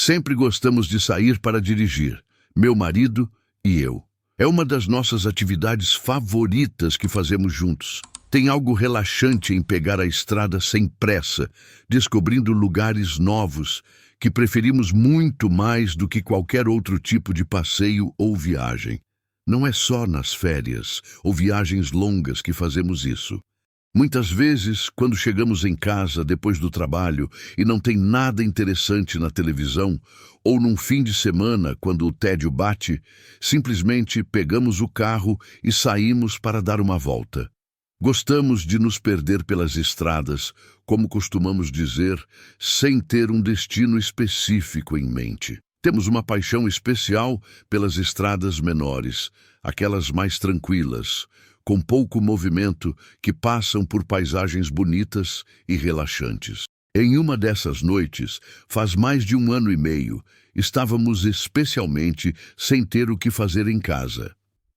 Sempre gostamos de sair para dirigir, meu marido e eu. É uma das nossas atividades favoritas que fazemos juntos. Tem algo relaxante em pegar a estrada sem pressa, descobrindo lugares novos que preferimos muito mais do que qualquer outro tipo de passeio ou viagem. Não é só nas férias ou viagens longas que fazemos isso. Muitas vezes, quando chegamos em casa depois do trabalho e não tem nada interessante na televisão, ou num fim de semana, quando o tédio bate, simplesmente pegamos o carro e saímos para dar uma volta. Gostamos de nos perder pelas estradas, como costumamos dizer, sem ter um destino específico em mente. Temos uma paixão especial pelas estradas menores, aquelas mais tranquilas, com pouco movimento, que passam por paisagens bonitas e relaxantes. Em uma dessas noites, faz mais de 1 ano e meio, estávamos especialmente sem ter o que fazer em casa.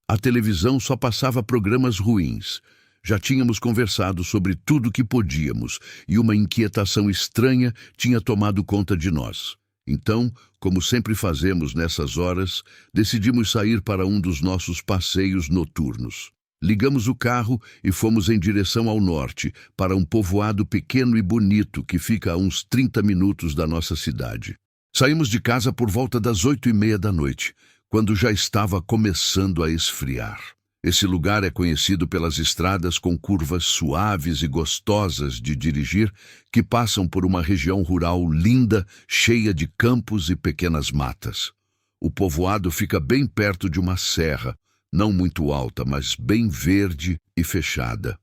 A televisão só passava programas ruins. Já tínhamos conversado sobre tudo que podíamos e uma inquietação estranha tinha tomado conta de nós. Então, como sempre fazemos nessas horas, decidimos sair para um dos nossos passeios noturnos. Ligamos o carro e fomos em direção ao norte, para um povoado pequeno e bonito que fica a uns 30 minutos da nossa cidade. Saímos de casa por volta das 8h30 da noite, quando já estava começando a esfriar. Esse lugar é conhecido pelas estradas com curvas suaves e gostosas de dirigir, que passam por uma região rural linda, cheia de campos e pequenas matas. O povoado fica bem perto de uma serra, não muito alta, mas bem verde e fechada.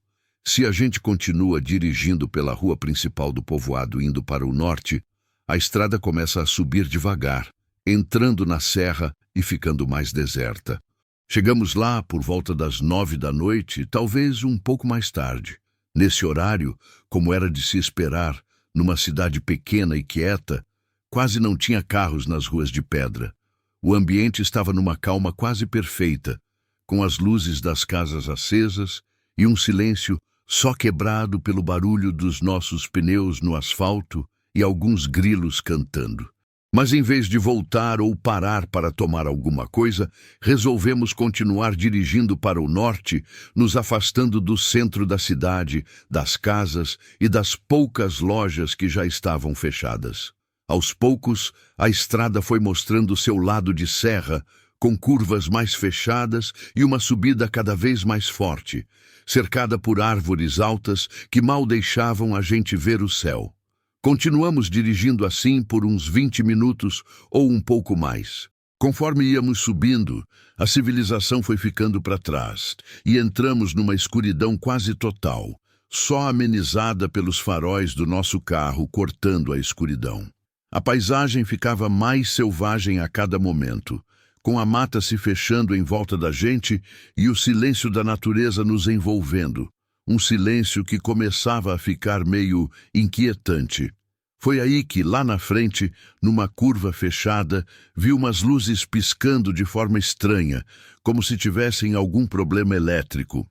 Se a gente continua dirigindo pela rua principal do povoado indo para o norte, a estrada começa a subir devagar, entrando na serra e ficando mais deserta. Chegamos lá por volta das 9 da noite, talvez um pouco mais tarde. Nesse horário, como era de se esperar, numa cidade pequena e quieta, quase não tinha carros nas ruas de pedra. O ambiente estava numa calma quase perfeita, com as luzes das casas acesas e um silêncio só quebrado pelo barulho dos nossos pneus no asfalto e alguns grilos cantando. Mas em vez de voltar ou parar para tomar alguma coisa, resolvemos continuar dirigindo para o norte, nos afastando do centro da cidade, das casas e das poucas lojas que já estavam fechadas. Aos poucos, a estrada foi mostrando seu lado de serra, com curvas mais fechadas e uma subida cada vez mais forte, cercada por árvores altas que mal deixavam a gente ver o céu. Continuamos dirigindo assim por uns 20 minutos ou um pouco mais. Conforme íamos subindo, a civilização foi ficando para trás e entramos numa escuridão quase total, só amenizada pelos faróis do nosso carro cortando a escuridão. A paisagem ficava mais selvagem a cada momento, com a mata se fechando em volta da gente e o silêncio da natureza nos envolvendo, um silêncio que começava a ficar meio inquietante. Foi aí que, lá na frente, numa curva fechada, vi umas luzes piscando de forma estranha, como se tivessem algum problema elétrico.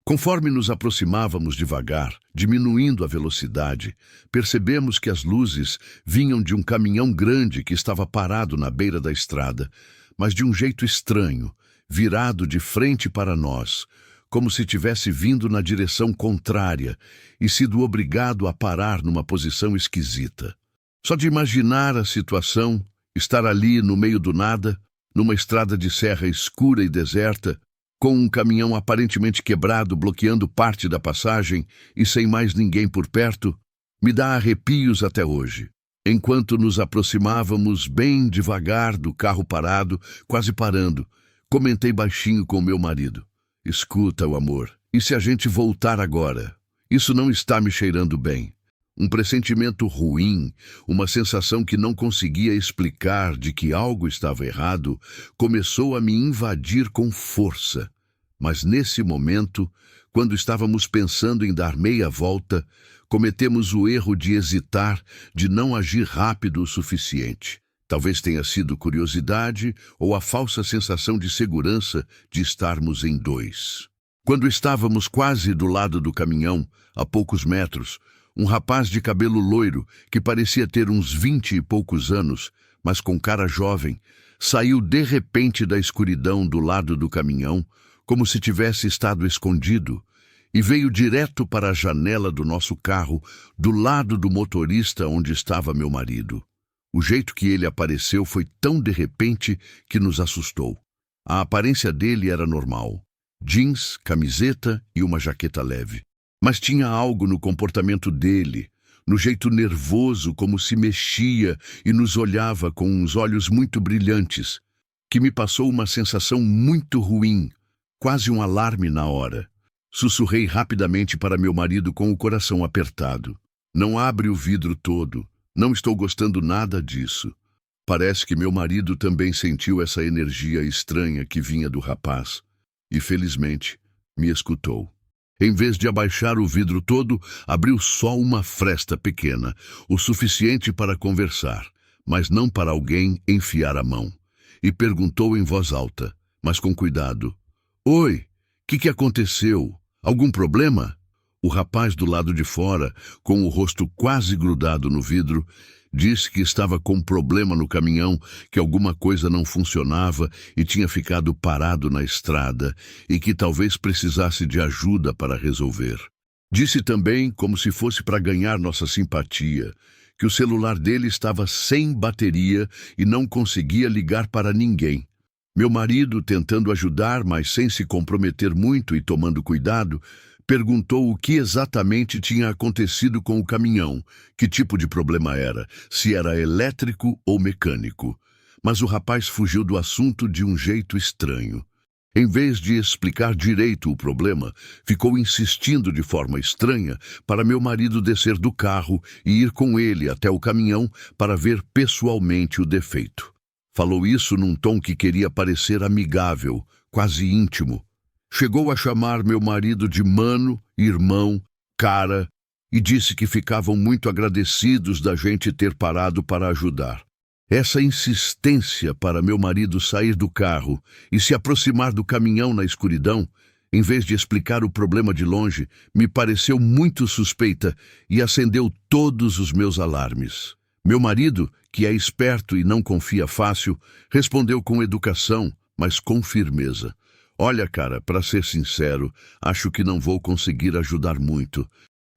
Conforme nos aproximávamos devagar, diminuindo a velocidade, percebemos que as luzes vinham de um caminhão grande que estava parado na beira da estrada, mas de um jeito estranho, virado de frente para nós, como se tivesse vindo na direção contrária e sido obrigado a parar numa posição esquisita. Só de imaginar a situação, estar ali no meio do nada, numa estrada de serra escura e deserta, com um caminhão aparentemente quebrado bloqueando parte da passagem e sem mais ninguém por perto, me dá arrepios até hoje. Enquanto nos aproximávamos bem devagar do carro parado, quase parando, comentei baixinho com meu marido. Escuta, o amor, e se a gente voltar agora? Isso não está me cheirando bem. Um pressentimento ruim, uma sensação que não conseguia explicar de que algo estava errado, começou a me invadir com força. Mas nesse momento, quando estávamos pensando em dar meia volta, cometemos o erro de hesitar, de não agir rápido o suficiente. Talvez tenha sido curiosidade ou a falsa sensação de segurança de estarmos em dois. Quando estávamos quase do lado do caminhão, a poucos metros, um rapaz de cabelo loiro, que parecia ter uns 20 e poucos anos, mas com cara jovem, saiu de repente da escuridão do lado do caminhão, como se tivesse estado escondido, e veio direto para a janela do nosso carro, do lado do motorista onde estava meu marido. O jeito que ele apareceu foi tão de repente que nos assustou. A aparência dele era normal. Jeans, camiseta e uma jaqueta leve. Mas tinha algo no comportamento dele, no jeito nervoso como se mexia e nos olhava com uns olhos muito brilhantes, que me passou uma sensação muito ruim, quase um alarme na hora. Sussurrei rapidamente para meu marido com o coração apertado. Não abre o vidro todo. Não estou gostando nada disso. Parece que meu marido também sentiu essa energia estranha que vinha do rapaz. E, felizmente, me escutou. Em vez de abaixar o vidro todo, abriu só uma fresta pequena, o suficiente para conversar, mas não para alguém enfiar a mão. E perguntou em voz alta, mas com cuidado. Oi, que aconteceu? Algum problema? O rapaz do lado de fora, com o rosto quase grudado no vidro, disse que estava com problema no caminhão, que alguma coisa não funcionava e tinha ficado parado na estrada e que talvez precisasse de ajuda para resolver. Disse também, como se fosse para ganhar nossa simpatia, que o celular dele estava sem bateria e não conseguia ligar para ninguém. Meu marido, tentando ajudar, mas sem se comprometer muito e tomando cuidado, perguntou o que exatamente tinha acontecido com o caminhão, que tipo de problema era, se era elétrico ou mecânico. Mas o rapaz fugiu do assunto de um jeito estranho. Em vez de explicar direito o problema, ficou insistindo de forma estranha para meu marido descer do carro e ir com ele até o caminhão para ver pessoalmente o defeito. Falou isso num tom que queria parecer amigável, quase íntimo. Chegou a chamar meu marido de mano, irmão, cara, e disse que ficavam muito agradecidos da gente ter parado para ajudar. Essa insistência para meu marido sair do carro e se aproximar do caminhão na escuridão, em vez de explicar o problema de longe, me pareceu muito suspeita e acendeu todos os meus alarmes. Meu marido, que é esperto e não confia fácil, respondeu com educação, mas com firmeza. Olha, cara, para ser sincero, acho que não vou conseguir ajudar muito.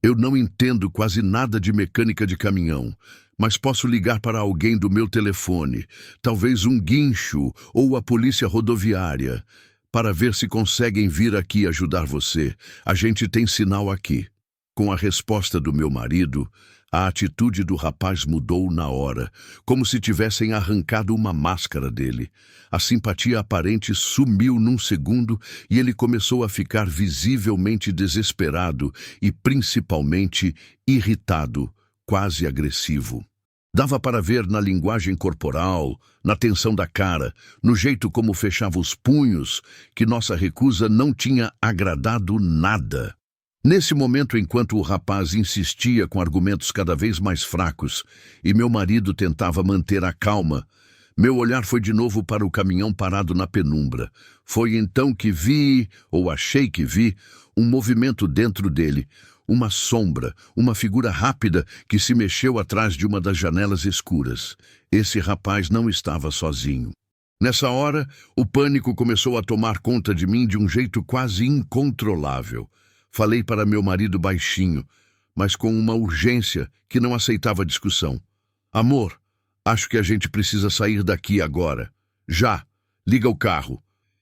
Eu não entendo quase nada de mecânica de caminhão, mas posso ligar para alguém do meu telefone, talvez um guincho ou a polícia rodoviária, para ver se conseguem vir aqui ajudar você. A gente tem sinal aqui. Com a resposta do meu marido, a atitude do rapaz mudou na hora, como se tivessem arrancado uma máscara dele. A simpatia aparente sumiu num segundo e ele começou a ficar visivelmente desesperado e principalmente irritado, quase agressivo. Dava para ver na linguagem corporal, na tensão da cara, no jeito como fechava os punhos, que nossa recusa não tinha agradado nada. Nesse momento, enquanto o rapaz insistia com argumentos cada vez mais fracos e meu marido tentava manter a calma, meu olhar foi de novo para o caminhão parado na penumbra. Foi então que vi, ou achei que vi, um movimento dentro dele, uma sombra, uma figura rápida que se mexeu atrás de uma das janelas escuras. Esse rapaz não estava sozinho. Nessa hora, o pânico começou a tomar conta de mim de um jeito quase incontrolável. Falei para meu marido baixinho, mas com uma urgência que não aceitava discussão. Amor, acho que a gente precisa sair daqui agora. Já. Liga o carro.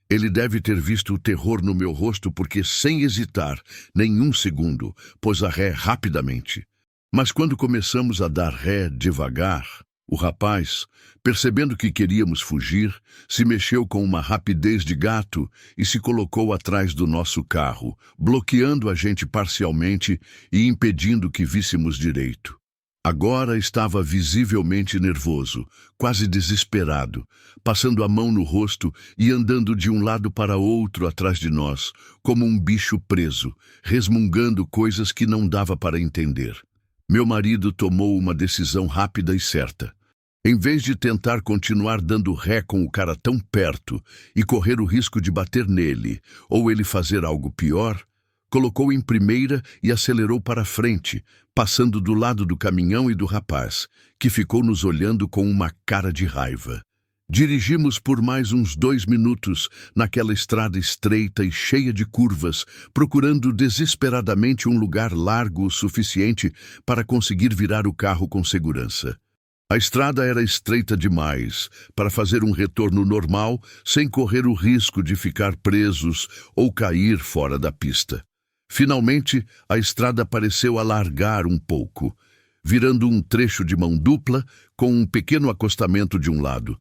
Ele deve ter visto o terror no meu rosto porque, sem hesitar, nem um segundo, pôs a ré rapidamente. Mas quando começamos a dar ré devagar, o rapaz, percebendo que queríamos fugir, se mexeu com uma rapidez de gato e se colocou atrás do nosso carro, bloqueando a gente parcialmente e impedindo que víssemos direito. Agora estava visivelmente nervoso, quase desesperado, passando a mão no rosto e andando de um lado para outro atrás de nós, como um bicho preso, resmungando coisas que não dava para entender. Meu marido tomou uma decisão rápida e certa. Em vez de tentar continuar dando ré com o cara tão perto e correr o risco de bater nele, ou ele fazer algo pior, colocou em primeira e acelerou para frente, passando do lado do caminhão e do rapaz, que ficou nos olhando com uma cara de raiva. Dirigimos por mais uns 2 minutos naquela estrada estreita e cheia de curvas, procurando desesperadamente um lugar largo o suficiente para conseguir virar o carro com segurança. A estrada era estreita demais para fazer um retorno normal sem correr o risco de ficar presos ou cair fora da pista. Finalmente, a estrada pareceu alargar um pouco, virando um trecho de mão dupla com um pequeno acostamento de um lado.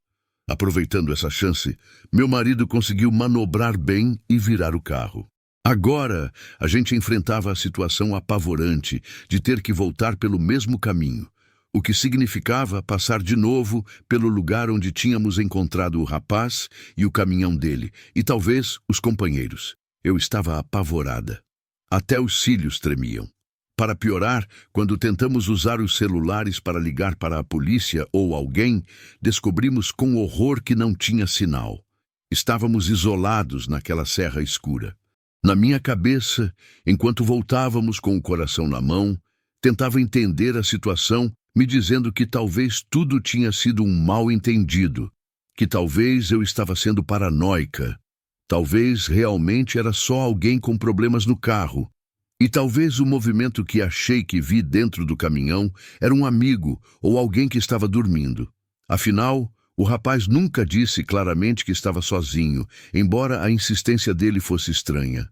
Aproveitando essa chance, meu marido conseguiu manobrar bem e virar o carro. Agora, a gente enfrentava a situação apavorante de ter que voltar pelo mesmo caminho, o que significava passar de novo pelo lugar onde tínhamos encontrado o rapaz e o caminhão dele, e talvez os companheiros. Eu estava apavorada. Até os cílios tremiam. Para piorar, quando tentamos usar os celulares para ligar para a polícia ou alguém, descobrimos com horror que não tinha sinal. Estávamos isolados naquela serra escura. Na minha cabeça, enquanto voltávamos com o coração na mão, tentava entender a situação, me dizendo que talvez tudo tinha sido um mal-entendido, que talvez eu estava sendo paranoica, talvez realmente era só alguém com problemas no carro. E talvez o movimento que achei que vi dentro do caminhão era um amigo ou alguém que estava dormindo. Afinal, o rapaz nunca disse claramente que estava sozinho, embora a insistência dele fosse estranha.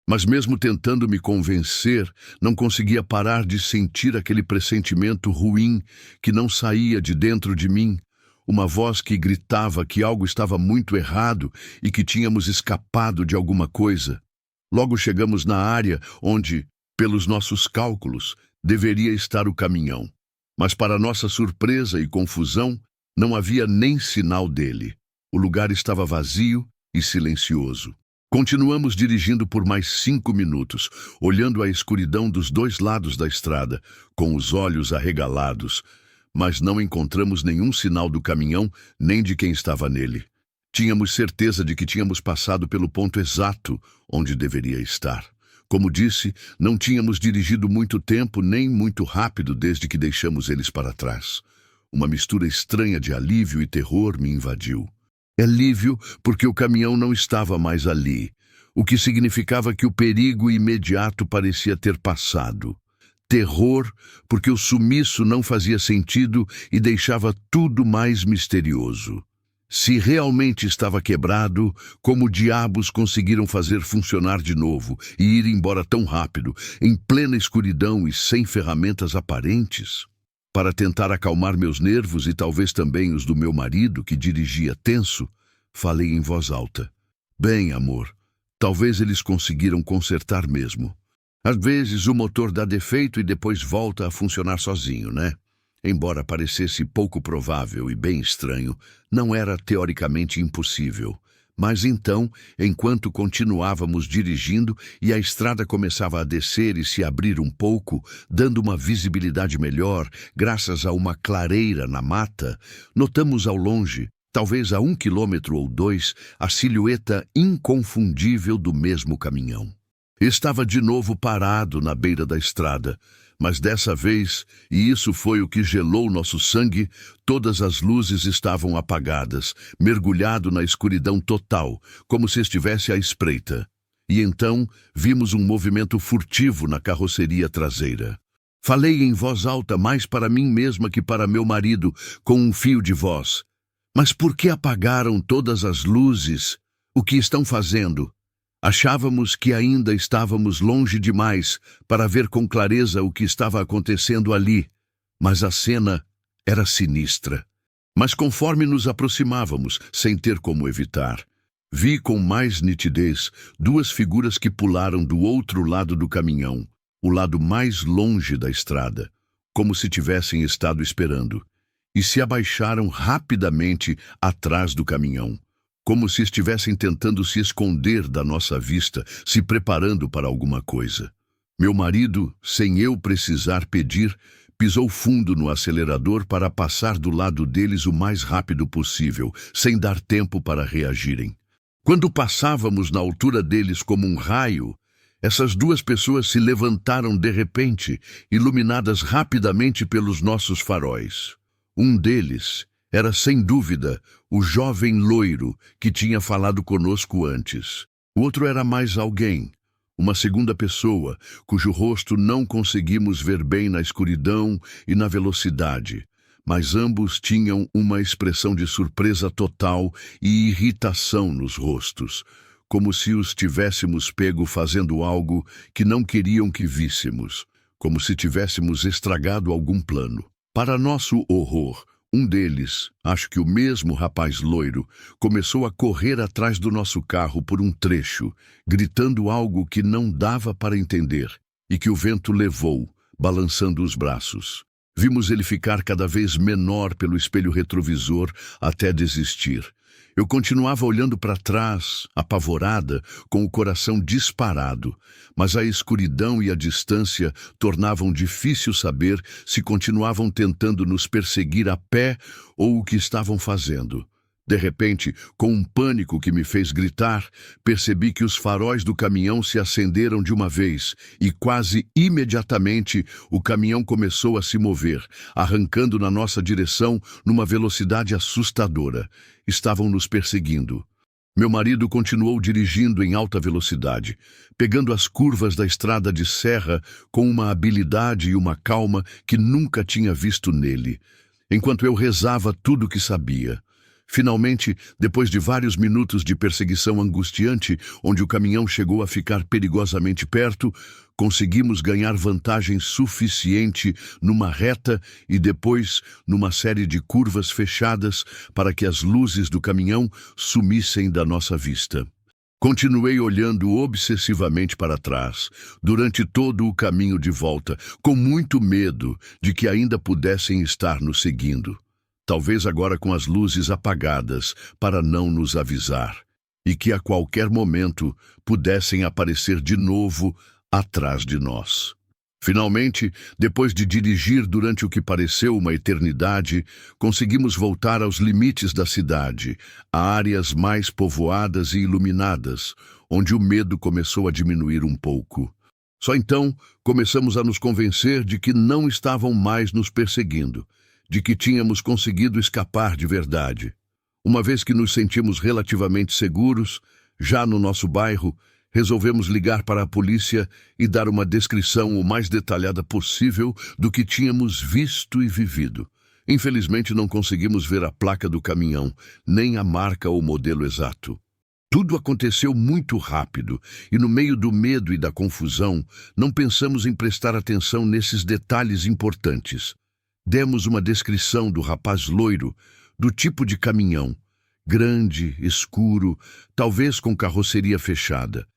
Mas mesmo tentando me convencer, não conseguia parar de sentir aquele pressentimento ruim que não saía de dentro de mim. Uma voz que gritava que algo estava muito errado e que tínhamos escapado de alguma coisa. Logo chegamos na área onde, pelos nossos cálculos, deveria estar o caminhão. Mas para nossa surpresa e confusão, não havia nem sinal dele. O lugar estava vazio e silencioso. Continuamos dirigindo por mais 5 minutos, olhando a escuridão dos 2 lados da estrada, com os olhos arregalados, mas não encontramos nenhum sinal do caminhão nem de quem estava nele. Tínhamos certeza de que tínhamos passado pelo ponto exato onde deveria estar. Como disse, não tínhamos dirigido muito tempo nem muito rápido desde que deixamos eles para trás. Uma mistura estranha de alívio e terror me invadiu. Alívio porque o caminhão não estava mais ali, o que significava que o perigo imediato parecia ter passado. Terror porque o sumiço não fazia sentido e deixava tudo mais misterioso. Se realmente estava quebrado, como diabos conseguiram fazer funcionar de novo e ir embora tão rápido, em plena escuridão e sem ferramentas aparentes? Para tentar acalmar meus nervos e talvez também os do meu marido, que dirigia tenso, falei em voz alta. Bem, amor, talvez eles conseguiram consertar mesmo. Às vezes o motor dá defeito e depois volta a funcionar sozinho, né? Embora parecesse pouco provável e bem estranho, não era teoricamente impossível. Mas então, enquanto continuávamos dirigindo e a estrada começava a descer e se abrir um pouco, dando uma visibilidade melhor, graças a uma clareira na mata, notamos ao longe, talvez a 1 quilômetro ou 2, a silhueta inconfundível do mesmo caminhão. Estava de novo parado na beira da estrada, mas dessa vez, e isso foi o que gelou nosso sangue, todas as luzes estavam apagadas, mergulhado na escuridão total, como se estivesse à espreita. E então vimos um movimento furtivo na carroceria traseira. Falei em voz alta mais para mim mesma que para meu marido, com um fio de voz. Mas por que apagaram todas as luzes? O que estão fazendo? Achávamos que ainda estávamos longe demais para ver com clareza o que estava acontecendo ali, mas a cena era sinistra. Mas conforme nos aproximávamos, sem ter como evitar, vi com mais nitidez 2 figuras que pularam do outro lado do caminhão, o lado mais longe da estrada, como se tivessem estado esperando, e se abaixaram rapidamente atrás do caminhão, como se estivessem tentando se esconder da nossa vista, se preparando para alguma coisa. Meu marido, sem eu precisar pedir, pisou fundo no acelerador para passar do lado deles o mais rápido possível, sem dar tempo para reagirem. Quando passávamos na altura deles como um raio, Essas duas pessoas se levantaram de repente, iluminadas rapidamente pelos nossos faróis. Um deles era, sem dúvida, o jovem loiro que tinha falado conosco antes. O outro era mais alguém, uma segunda pessoa, cujo rosto não conseguimos ver bem na escuridão e na velocidade, mas ambos tinham uma expressão de surpresa total e irritação nos rostos, como se os tivéssemos pego fazendo algo que não queriam que víssemos, como se tivéssemos estragado algum plano. Para nosso horror, um deles, acho que o mesmo rapaz loiro, começou a correr atrás do nosso carro por um trecho, gritando algo que não dava para entender, e que o vento levou, balançando os braços. Vimos ele ficar cada vez menor pelo espelho retrovisor até desistir. Eu continuava olhando para trás, apavorada, com o coração disparado, mas a escuridão e a distância tornavam difícil saber se continuavam tentando nos perseguir a pé ou o que estavam fazendo. De repente, com um pânico que me fez gritar, percebi que os faróis do caminhão se acenderam de uma vez e quase imediatamente o caminhão começou a se mover, arrancando na nossa direção numa velocidade assustadora. Estavam nos perseguindo. Meu marido continuou dirigindo em alta velocidade, pegando as curvas da estrada de serra com uma habilidade e uma calma que nunca tinha visto nele, enquanto eu rezava tudo o que sabia. Finalmente, depois de vários minutos de perseguição angustiante, onde o caminhão chegou a ficar perigosamente perto, conseguimos ganhar vantagem suficiente numa reta e depois numa série de curvas fechadas para que as luzes do caminhão sumissem da nossa vista. Continuei olhando obsessivamente para trás, durante todo o caminho de volta, com muito medo de que ainda pudessem estar nos seguindo. Talvez agora com as luzes apagadas para não nos avisar, e que a qualquer momento pudessem aparecer de novo atrás de nós. Finalmente, depois de dirigir durante o que pareceu uma eternidade, conseguimos voltar aos limites da cidade, a áreas mais povoadas e iluminadas, onde o medo começou a diminuir um pouco. Só então começamos a nos convencer de que não estavam mais nos perseguindo, de que tínhamos conseguido escapar de verdade. Uma vez que nos sentimos relativamente seguros, já no nosso bairro, resolvemos ligar para a polícia e dar uma descrição o mais detalhada possível do que tínhamos visto e vivido. Infelizmente não conseguimos ver a placa do caminhão, nem a marca ou modelo exato. Tudo aconteceu muito rápido, e no meio do medo e da confusão, não pensamos em prestar atenção nesses detalhes importantes. Demos uma descrição do rapaz loiro, do tipo de caminhão, grande, escuro, talvez com carroceria fechada,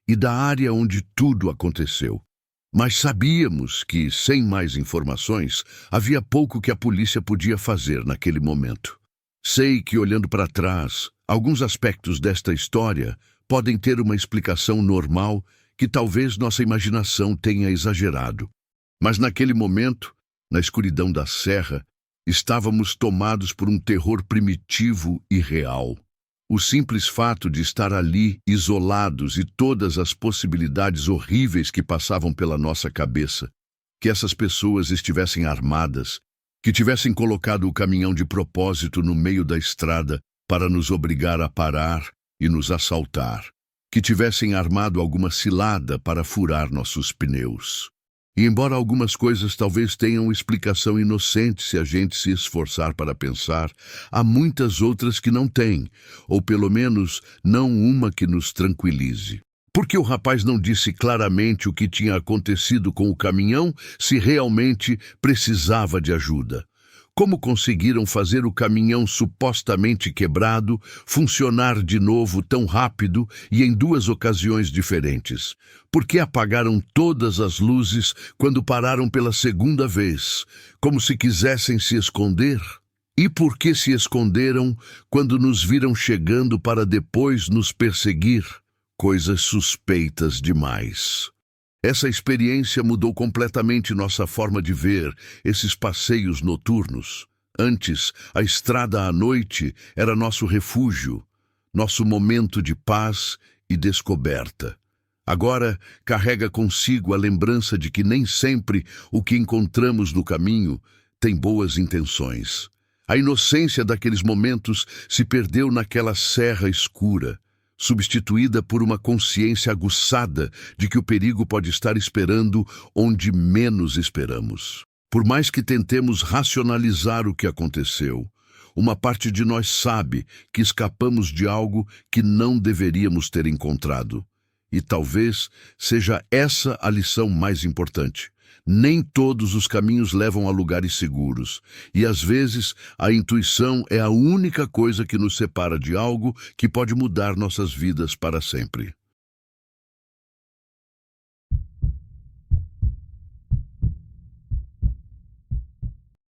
e da área onde tudo aconteceu. Mas sabíamos que, sem mais informações, havia pouco que a polícia podia fazer naquele momento. Sei que, olhando para trás, alguns aspectos desta história podem ter uma explicação normal que talvez nossa imaginação tenha exagerado. Mas naquele momento, na escuridão da serra, estávamos tomados por um terror primitivo e real. O simples fato de estar ali, isolados, e todas as possibilidades horríveis que passavam pela nossa cabeça, que essas pessoas estivessem armadas, que tivessem colocado o caminhão de propósito no meio da estrada para nos obrigar a parar e nos assaltar, que tivessem armado alguma cilada para furar nossos pneus. E embora algumas coisas talvez tenham explicação inocente se a gente se esforçar para pensar, há muitas outras que não têm, ou pelo menos não uma que nos tranquilize. Por que o rapaz não disse claramente o que tinha acontecido com o caminhão se realmente precisava de ajuda? Como conseguiram fazer o caminhão supostamente quebrado funcionar de novo tão rápido e em duas ocasiões diferentes? Por que apagaram todas as luzes quando pararam pela segunda vez, como se quisessem se esconder? E por que se esconderam quando nos viram chegando para depois nos perseguir? Coisas suspeitas demais. Essa experiência mudou completamente nossa forma de ver esses passeios noturnos. Antes, a estrada à noite era nosso refúgio, nosso momento de paz e descoberta. Agora carrega consigo a lembrança de que nem sempre o que encontramos no caminho tem boas intenções. A inocência daqueles momentos se perdeu naquela serra escura, substituída por uma consciência aguçada de que o perigo pode estar esperando onde menos esperamos. Por mais que tentemos racionalizar o que aconteceu, uma parte de nós sabe que escapamos de algo que não deveríamos ter encontrado. E talvez seja essa a lição mais importante. Nem todos os caminhos levam a lugares seguros, e às vezes a intuição é a única coisa que nos separa de algo que pode mudar nossas vidas para sempre.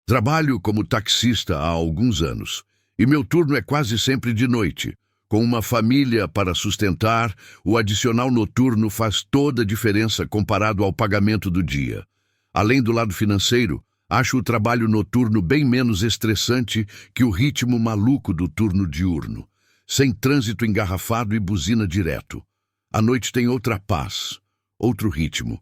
Trabalho como taxista há alguns anos, e meu turno é quase sempre de noite. Com uma família para sustentar, o adicional noturno faz toda a diferença comparado ao pagamento do dia. Além do lado financeiro, acho o trabalho noturno bem menos estressante que o ritmo maluco do turno diurno, sem trânsito engarrafado e buzina direto. A noite tem outra paz, outro ritmo.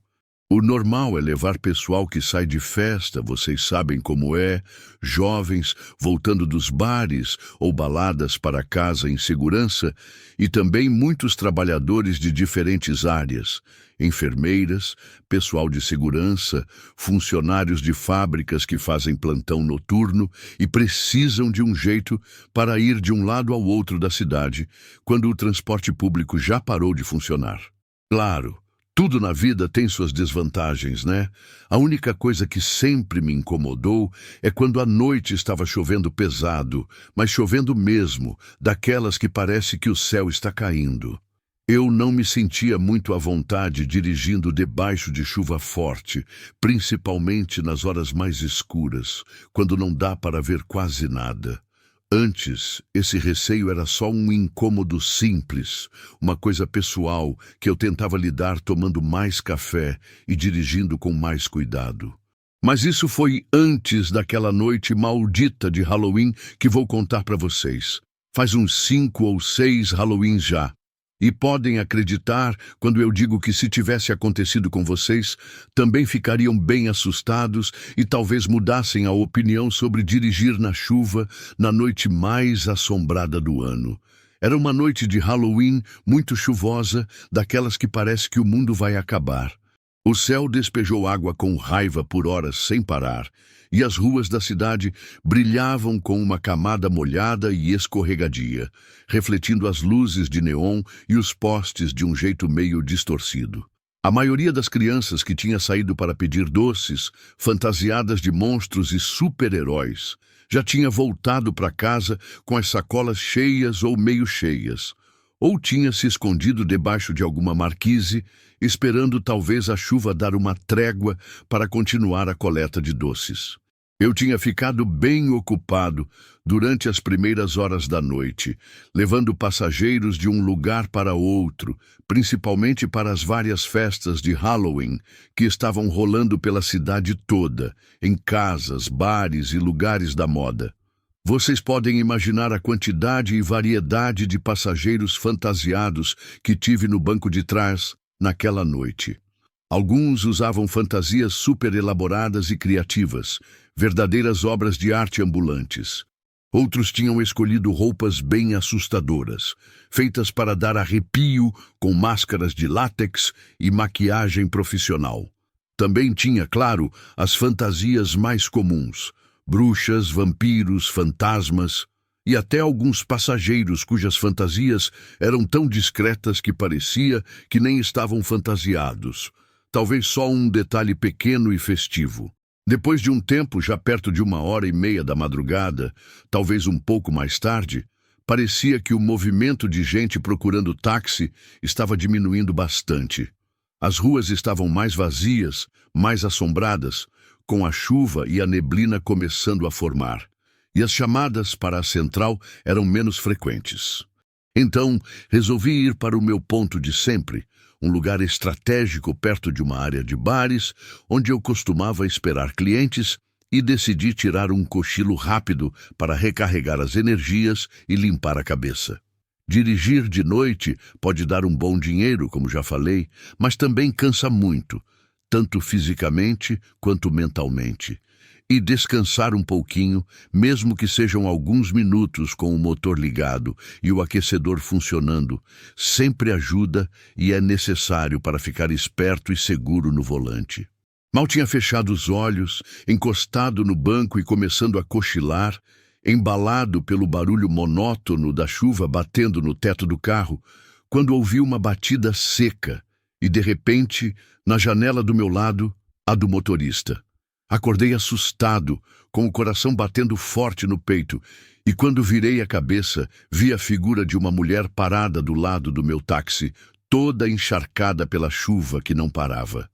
O normal é levar pessoal que sai de festa, vocês sabem como é, jovens voltando dos bares ou baladas para casa em segurança, e também muitos trabalhadores de diferentes áreas, enfermeiras, pessoal de segurança, funcionários de fábricas que fazem plantão noturno e precisam de um jeito para ir de um lado ao outro da cidade, quando o transporte público já parou de funcionar. Claro, tudo na vida tem suas desvantagens, né? A única coisa que sempre me incomodou é quando à noite estava chovendo pesado, mas chovendo mesmo, daquelas que parece que o céu está caindo. Eu não me sentia muito à vontade dirigindo debaixo de chuva forte, principalmente nas horas mais escuras, quando não dá para ver quase nada. Antes, esse receio era só um incômodo simples, uma coisa pessoal que eu tentava lidar tomando mais café e dirigindo com mais cuidado. Mas isso foi antes daquela noite maldita de Halloween que vou contar para vocês. Faz uns 5 ou 6 Halloweens já. E podem acreditar quando eu digo que se tivesse acontecido com vocês, também ficariam bem assustados e talvez mudassem a opinião sobre dirigir na chuva na noite mais assombrada do ano. Era uma noite de Halloween muito chuvosa, daquelas que parece que o mundo vai acabar. O céu despejou água com raiva por horas sem parar, e as ruas da cidade brilhavam com uma camada molhada e escorregadia, refletindo as luzes de neon e os postes de um jeito meio distorcido. A maioria das crianças que tinha saído para pedir doces, fantasiadas de monstros e super-heróis, já tinha voltado para casa com as sacolas cheias ou meio cheias, ou tinha se escondido debaixo de alguma marquise, esperando talvez a chuva dar uma trégua para continuar a coleta de doces. Eu tinha ficado bem ocupado durante as primeiras horas da noite, levando passageiros de um lugar para outro, principalmente para as várias festas de Halloween que estavam rolando pela cidade toda, em casas, bares e lugares da moda. Vocês podem imaginar a quantidade e variedade de passageiros fantasiados que tive no banco de trás naquela noite. Alguns usavam fantasias super elaboradas e criativas, verdadeiras obras de arte ambulantes. Outros tinham escolhido roupas bem assustadoras, feitas para dar arrepio com máscaras de látex e maquiagem profissional. Também tinha, claro, as fantasias mais comuns: bruxas, vampiros, fantasmas e até alguns passageiros cujas fantasias eram tão discretas que parecia que nem estavam fantasiados. Talvez só um detalhe pequeno e festivo. Depois de um tempo, já perto de 1h30 da madrugada, talvez um pouco mais tarde, parecia que o movimento de gente procurando táxi estava diminuindo bastante. As ruas estavam mais vazias, mais assombradas, com a chuva e a neblina começando a formar, e as chamadas para a central eram menos frequentes. Então, resolvi ir para o meu ponto de sempre, um lugar estratégico perto de uma área de bares, onde eu costumava esperar clientes, e decidi tirar um cochilo rápido para recarregar as energias e limpar a cabeça. Dirigir de noite pode dar um bom dinheiro, como já falei, mas também cansa muito, tanto fisicamente quanto mentalmente. E descansar um pouquinho, mesmo que sejam alguns minutos com o motor ligado e o aquecedor funcionando, sempre ajuda e é necessário para ficar esperto e seguro no volante. Mal tinha fechado os olhos, encostado no banco e começando a cochilar, embalado pelo barulho monótono da chuva batendo no teto do carro, quando ouvi uma batida seca e, de repente, na janela do meu lado, a do motorista. Acordei assustado, com o coração batendo forte no peito, e quando virei a cabeça, vi a figura de uma mulher parada do lado do meu táxi, toda encharcada pela chuva que não parava.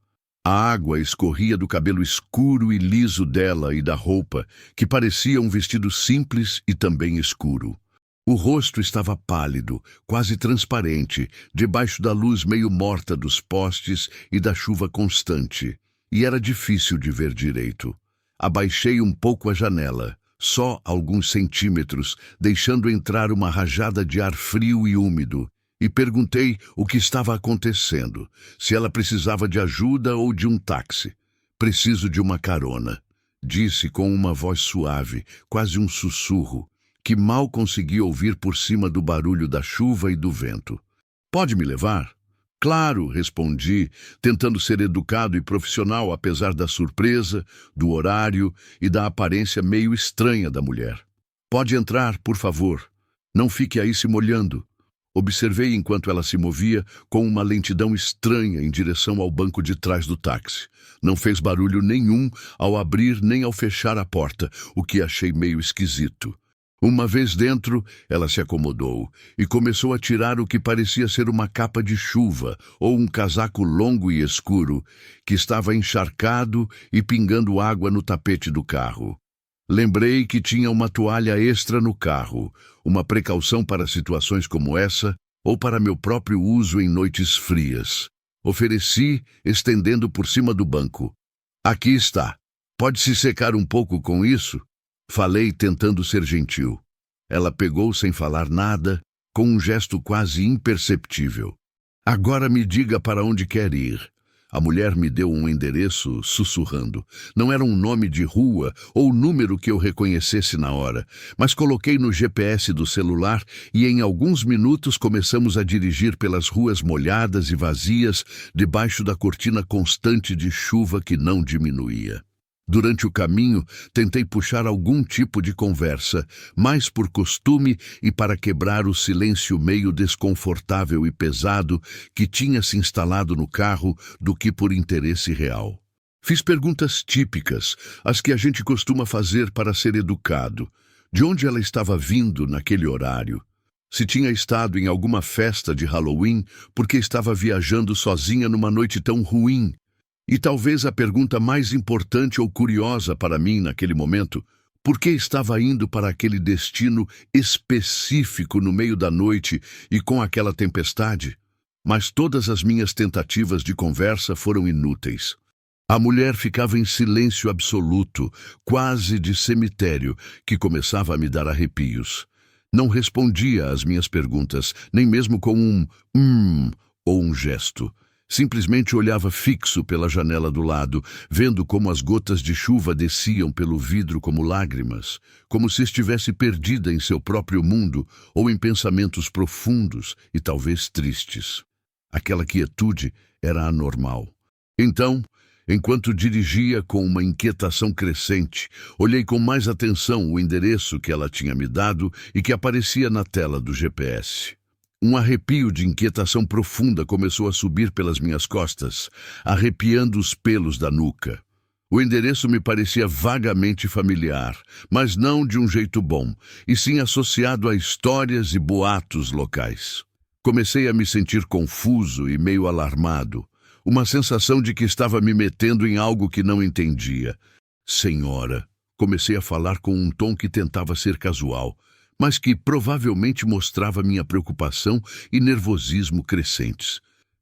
A água escorria do cabelo escuro e liso dela e da roupa, que parecia um vestido simples e também escuro. O rosto estava pálido, quase transparente, debaixo da luz meio morta dos postes e da chuva constante, e era difícil de ver direito. Abaixei um pouco a janela, só alguns centímetros, deixando entrar uma rajada de ar frio e úmido, e perguntei o que estava acontecendo, se ela precisava de ajuda ou de um táxi. Preciso de uma carona, disse com uma voz suave, quase um sussurro, que mal consegui ouvir por cima do barulho da chuva e do vento. Pode me levar? Claro, respondi, tentando ser educado e profissional apesar da surpresa, do horário e da aparência meio estranha da mulher. Pode entrar, por favor. Não fique aí se molhando. Observei enquanto ela se movia com uma lentidão estranha em direção ao banco de trás do táxi. Não fez barulho nenhum ao abrir nem ao fechar a porta, o que achei meio esquisito. Uma vez dentro, ela se acomodou e começou a tirar o que parecia ser uma capa de chuva ou um casaco longo e escuro que estava encharcado e pingando água no tapete do carro. Lembrei que tinha uma toalha extra no carro, uma precaução para situações como essa ou para meu próprio uso em noites frias. Ofereci, estendendo por cima do banco. Aqui está. Pode se secar um pouco com isso? Falei tentando ser gentil. Ela pegou sem falar nada, com um gesto quase imperceptível. Agora me diga para onde quer ir. A mulher me deu um endereço, sussurrando. Não era um nome de rua ou número que eu reconhecesse na hora, mas coloquei no GPS do celular e em alguns minutos começamos a dirigir pelas ruas molhadas e vazias, debaixo da cortina constante de chuva que não diminuía. Durante o caminho, tentei puxar algum tipo de conversa, mais por costume e para quebrar o silêncio meio desconfortável e pesado que tinha se instalado no carro do que por interesse real. Fiz perguntas típicas, as que a gente costuma fazer para ser educado. De onde ela estava vindo naquele horário? Se tinha estado em alguma festa de Halloween, porque estava viajando sozinha numa noite tão ruim? E talvez a pergunta mais importante ou curiosa para mim naquele momento, por que estava indo para aquele destino específico no meio da noite e com aquela tempestade? Mas todas as minhas tentativas de conversa foram inúteis. A mulher ficava em silêncio absoluto, quase de cemitério, que começava a me dar arrepios. Não respondia às minhas perguntas, nem mesmo com um ou um gesto. Simplesmente olhava fixo pela janela do lado, vendo como as gotas de chuva desciam pelo vidro como lágrimas, como se estivesse perdida em seu próprio mundo ou em pensamentos profundos e talvez tristes. Aquela quietude era anormal. Então, enquanto dirigia com uma inquietação crescente, olhei com mais atenção o endereço que ela tinha me dado e que aparecia na tela do GPS. Um arrepio de inquietação profunda começou a subir pelas minhas costas, arrepiando os pelos da nuca. O endereço me parecia vagamente familiar, mas não de um jeito bom, e sim associado a histórias e boatos locais. Comecei a me sentir confuso e meio alarmado, uma sensação de que estava me metendo em algo que não entendia. Senhora, comecei a falar com um tom que tentava ser casual, mas que provavelmente mostrava minha preocupação e nervosismo crescentes.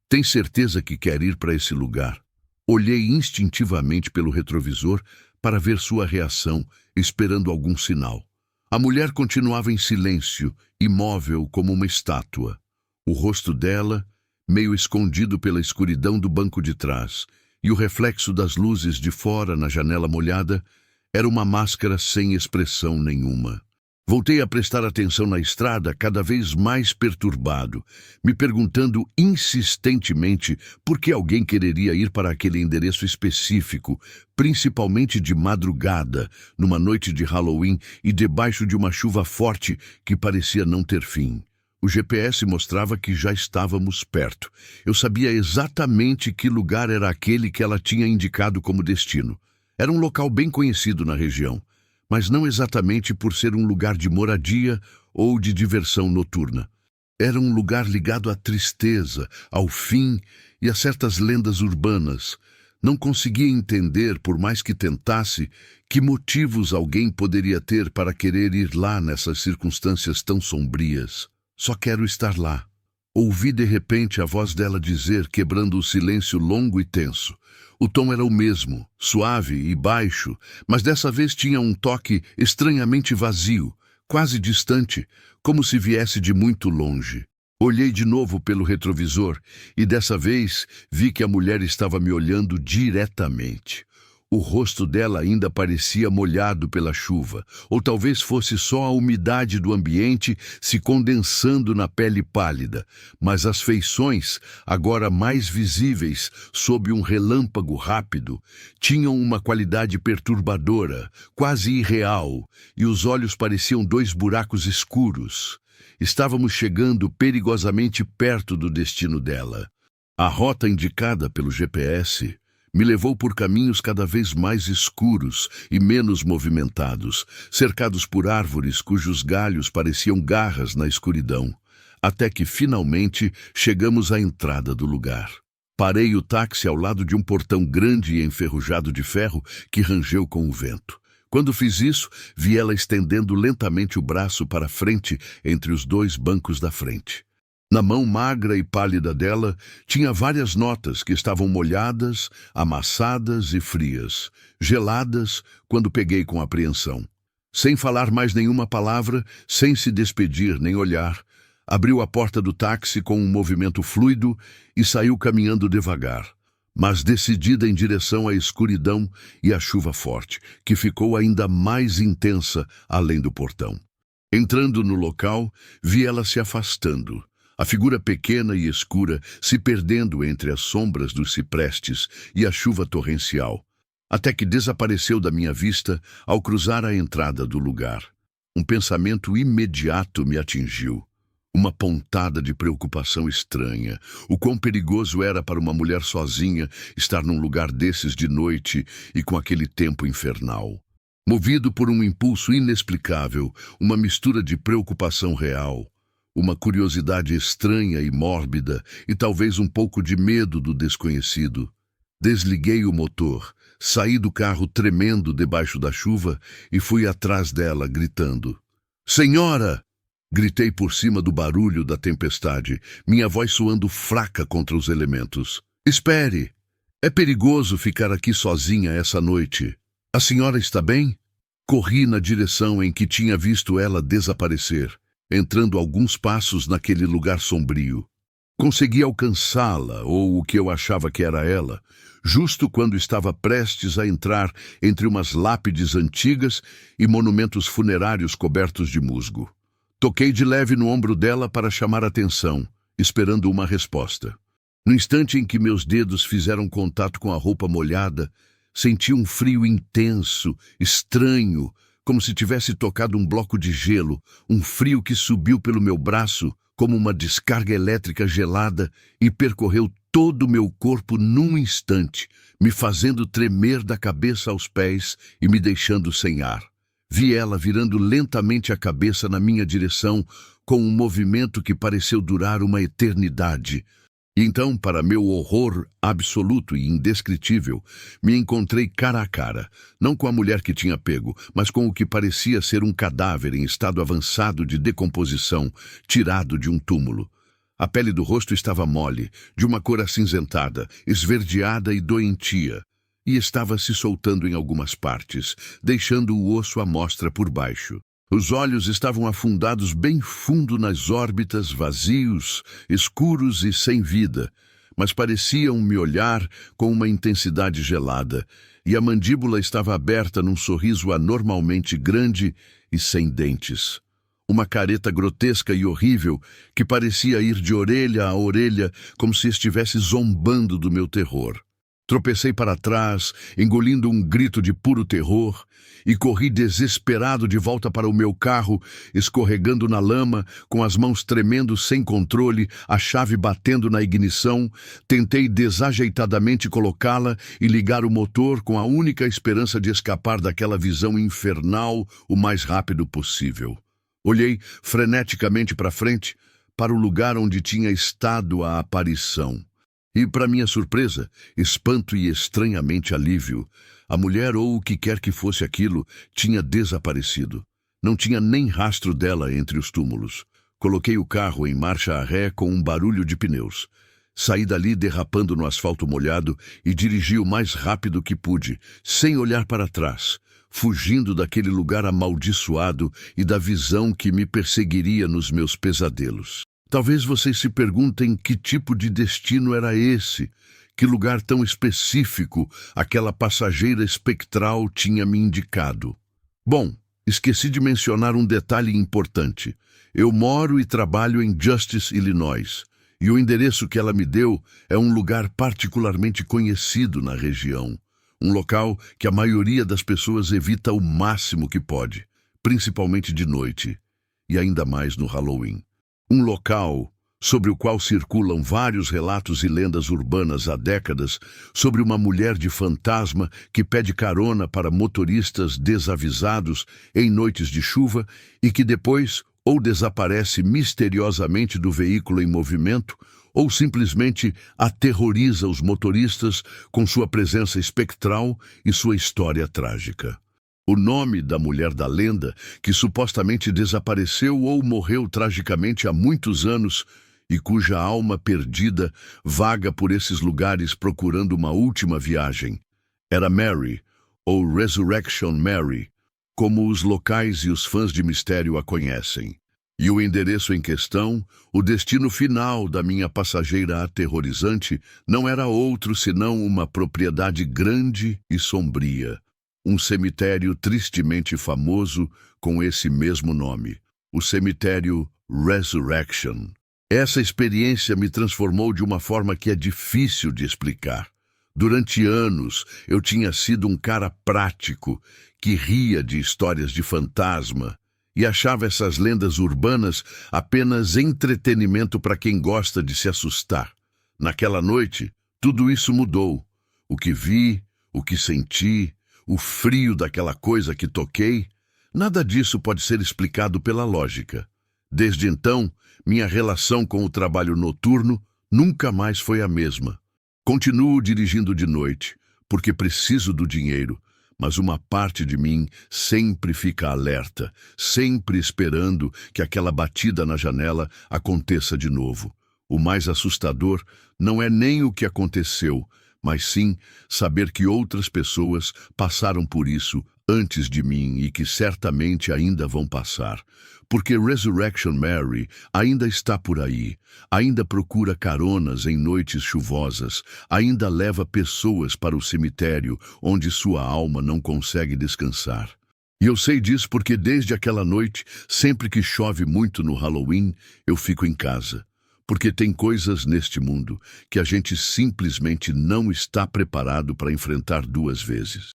Tem certeza que quer ir para esse lugar? Olhei instintivamente pelo retrovisor para ver sua reação, esperando algum sinal. A mulher continuava em silêncio, imóvel como uma estátua. O rosto dela, meio escondido pela escuridão do banco de trás, e o reflexo das luzes de fora na janela molhada, era uma máscara sem expressão nenhuma. Voltei a prestar atenção na estrada, cada vez mais perturbado, me perguntando insistentemente por que alguém quereria ir para aquele endereço específico, principalmente de madrugada, numa noite de Halloween e debaixo de uma chuva forte que parecia não ter fim. O GPS mostrava que já estávamos perto. Eu sabia exatamente que lugar era aquele que ela tinha indicado como destino. Era um local bem conhecido na região, mas não exatamente por ser um lugar de moradia ou de diversão noturna. Era um lugar ligado à tristeza, ao fim e a certas lendas urbanas. Não conseguia entender, por mais que tentasse, que motivos alguém poderia ter para querer ir lá nessas circunstâncias tão sombrias. Só quero estar lá. Ouvi de repente a voz dela dizer, quebrando o silêncio longo e tenso. O tom era o mesmo, suave e baixo, mas dessa vez tinha um toque estranhamente vazio, quase distante, como se viesse de muito longe. Olhei de novo pelo retrovisor e dessa vez vi que a mulher estava me olhando diretamente. O rosto dela ainda parecia molhado pela chuva, ou talvez fosse só a umidade do ambiente se condensando na pele pálida, mas as feições, agora mais visíveis sob um relâmpago rápido, tinham uma qualidade perturbadora, quase irreal, e os olhos pareciam dois buracos escuros. Estávamos chegando perigosamente perto do destino dela. A rota indicada pelo GPS me levou por caminhos cada vez mais escuros e menos movimentados, cercados por árvores cujos galhos pareciam garras na escuridão, até que finalmente chegamos à entrada do lugar. Parei o táxi ao lado de um portão grande e enferrujado de ferro que rangeu com o vento. Quando fiz isso, vi ela estendendo lentamente o braço para frente entre os dois bancos da frente. Na mão magra e pálida dela, tinha várias notas que estavam molhadas, amassadas e frias, geladas quando peguei com apreensão. Sem falar mais nenhuma palavra, sem se despedir nem olhar, abriu a porta do táxi com um movimento fluido e saiu caminhando devagar, mas decidida em direção à escuridão e à chuva forte, que ficou ainda mais intensa além do portão. Entrando no local, vi ela se afastando. A figura pequena e escura se perdendo entre as sombras dos ciprestes e a chuva torrencial, até que desapareceu da minha vista ao cruzar a entrada do lugar. Um pensamento imediato me atingiu. Uma pontada de preocupação estranha. O quão perigoso era para uma mulher sozinha estar num lugar desses de noite e com aquele tempo infernal. Movido por um impulso inexplicável, uma mistura de preocupação real, uma curiosidade estranha e mórbida e talvez um pouco de medo do desconhecido, desliguei o motor, saí do carro tremendo debaixo da chuva e fui atrás dela, gritando. "Senhora!" Gritei por cima do barulho da tempestade, minha voz soando fraca contra os elementos. "Espere! É perigoso ficar aqui sozinha essa noite. A senhora está bem?" Corri na direção em que tinha visto ela desaparecer, entrando alguns passos naquele lugar sombrio. Consegui alcançá-la, ou o que eu achava que era ela, justo quando estava prestes a entrar entre umas lápides antigas e monumentos funerários cobertos de musgo. Toquei de leve no ombro dela para chamar atenção, esperando uma resposta. No instante em que meus dedos fizeram contato com a roupa molhada, senti um frio intenso, estranho, como se tivesse tocado um bloco de gelo, um frio que subiu pelo meu braço como uma descarga elétrica gelada e percorreu todo o meu corpo num instante, me fazendo tremer da cabeça aos pés e me deixando sem ar. Vi ela virando lentamente a cabeça na minha direção, com um movimento que pareceu durar uma eternidade. E então, para meu horror absoluto e indescritível, me encontrei cara a cara, não com a mulher que tinha pego, mas com o que parecia ser um cadáver em estado avançado de decomposição, tirado de um túmulo. A pele do rosto estava mole, de uma cor acinzentada, esverdeada e doentia, e estava se soltando em algumas partes, deixando o osso à mostra por baixo. Os olhos estavam afundados bem fundo nas órbitas, vazios, escuros e sem vida, mas pareciam me olhar com uma intensidade gelada, e a mandíbula estava aberta num sorriso anormalmente grande e sem dentes. Uma careta grotesca e horrível que parecia ir de orelha a orelha como se estivesse zombando do meu terror. Tropecei para trás, engolindo um grito de puro terror, e corri desesperado de volta para o meu carro, escorregando na lama, com as mãos tremendo sem controle, a chave batendo na ignição. Tentei desajeitadamente colocá-la e ligar o motor com a única esperança de escapar daquela visão infernal o mais rápido possível. Olhei freneticamente para frente, para o lugar onde tinha estado a aparição. E, para minha surpresa, espanto e estranhamente alívio, a mulher ou o que quer que fosse aquilo tinha desaparecido. Não tinha nem rastro dela entre os túmulos. Coloquei o carro em marcha a ré com um barulho de pneus. Saí dali derrapando no asfalto molhado e dirigi o mais rápido que pude, sem olhar para trás, fugindo daquele lugar amaldiçoado e da visão que me perseguiria nos meus pesadelos. Talvez vocês se perguntem que tipo de destino era esse, que lugar tão específico aquela passageira espectral tinha me indicado. Bom, esqueci de mencionar um detalhe importante. Eu moro e trabalho em Justice, Illinois, e o endereço que ela me deu é um lugar particularmente conhecido na região. Um local que a maioria das pessoas evita o máximo que pode, principalmente de noite, e ainda mais no Halloween. Um local sobre o qual circulam vários relatos e lendas urbanas há décadas sobre uma mulher de fantasma que pede carona para motoristas desavisados em noites de chuva e que depois ou desaparece misteriosamente do veículo em movimento ou simplesmente aterroriza os motoristas com sua presença espectral e sua história trágica. O nome da mulher da lenda, que supostamente desapareceu ou morreu tragicamente há muitos anos e cuja alma perdida vaga por esses lugares procurando uma última viagem, era Mary, ou Resurrection Mary, como os locais e os fãs de mistério a conhecem. E o endereço em questão, o destino final da minha passageira aterrorizante, não era outro senão uma propriedade grande e sombria. Um cemitério tristemente famoso com esse mesmo nome, o cemitério Resurrection. Essa experiência me transformou de uma forma que é difícil de explicar. Durante anos, eu tinha sido um cara prático, que ria de histórias de fantasma e achava essas lendas urbanas apenas entretenimento para quem gosta de se assustar. Naquela noite, tudo isso mudou. O que vi, o que senti, o frio daquela coisa que toquei, nada disso pode ser explicado pela lógica. Desde então, minha relação com o trabalho noturno nunca mais foi a mesma. Continuo dirigindo de noite, porque preciso do dinheiro, mas uma parte de mim sempre fica alerta, sempre esperando que aquela batida na janela aconteça de novo. O mais assustador não é nem o que aconteceu, mas sim saber que outras pessoas passaram por isso antes de mim e que certamente ainda vão passar. Porque Resurrection Mary ainda está por aí, ainda procura caronas em noites chuvosas, ainda leva pessoas para o cemitério onde sua alma não consegue descansar. E eu sei disso porque desde aquela noite, sempre que chove muito no Halloween, eu fico em casa. Porque tem coisas neste mundo que a gente simplesmente não está preparado para enfrentar duas vezes.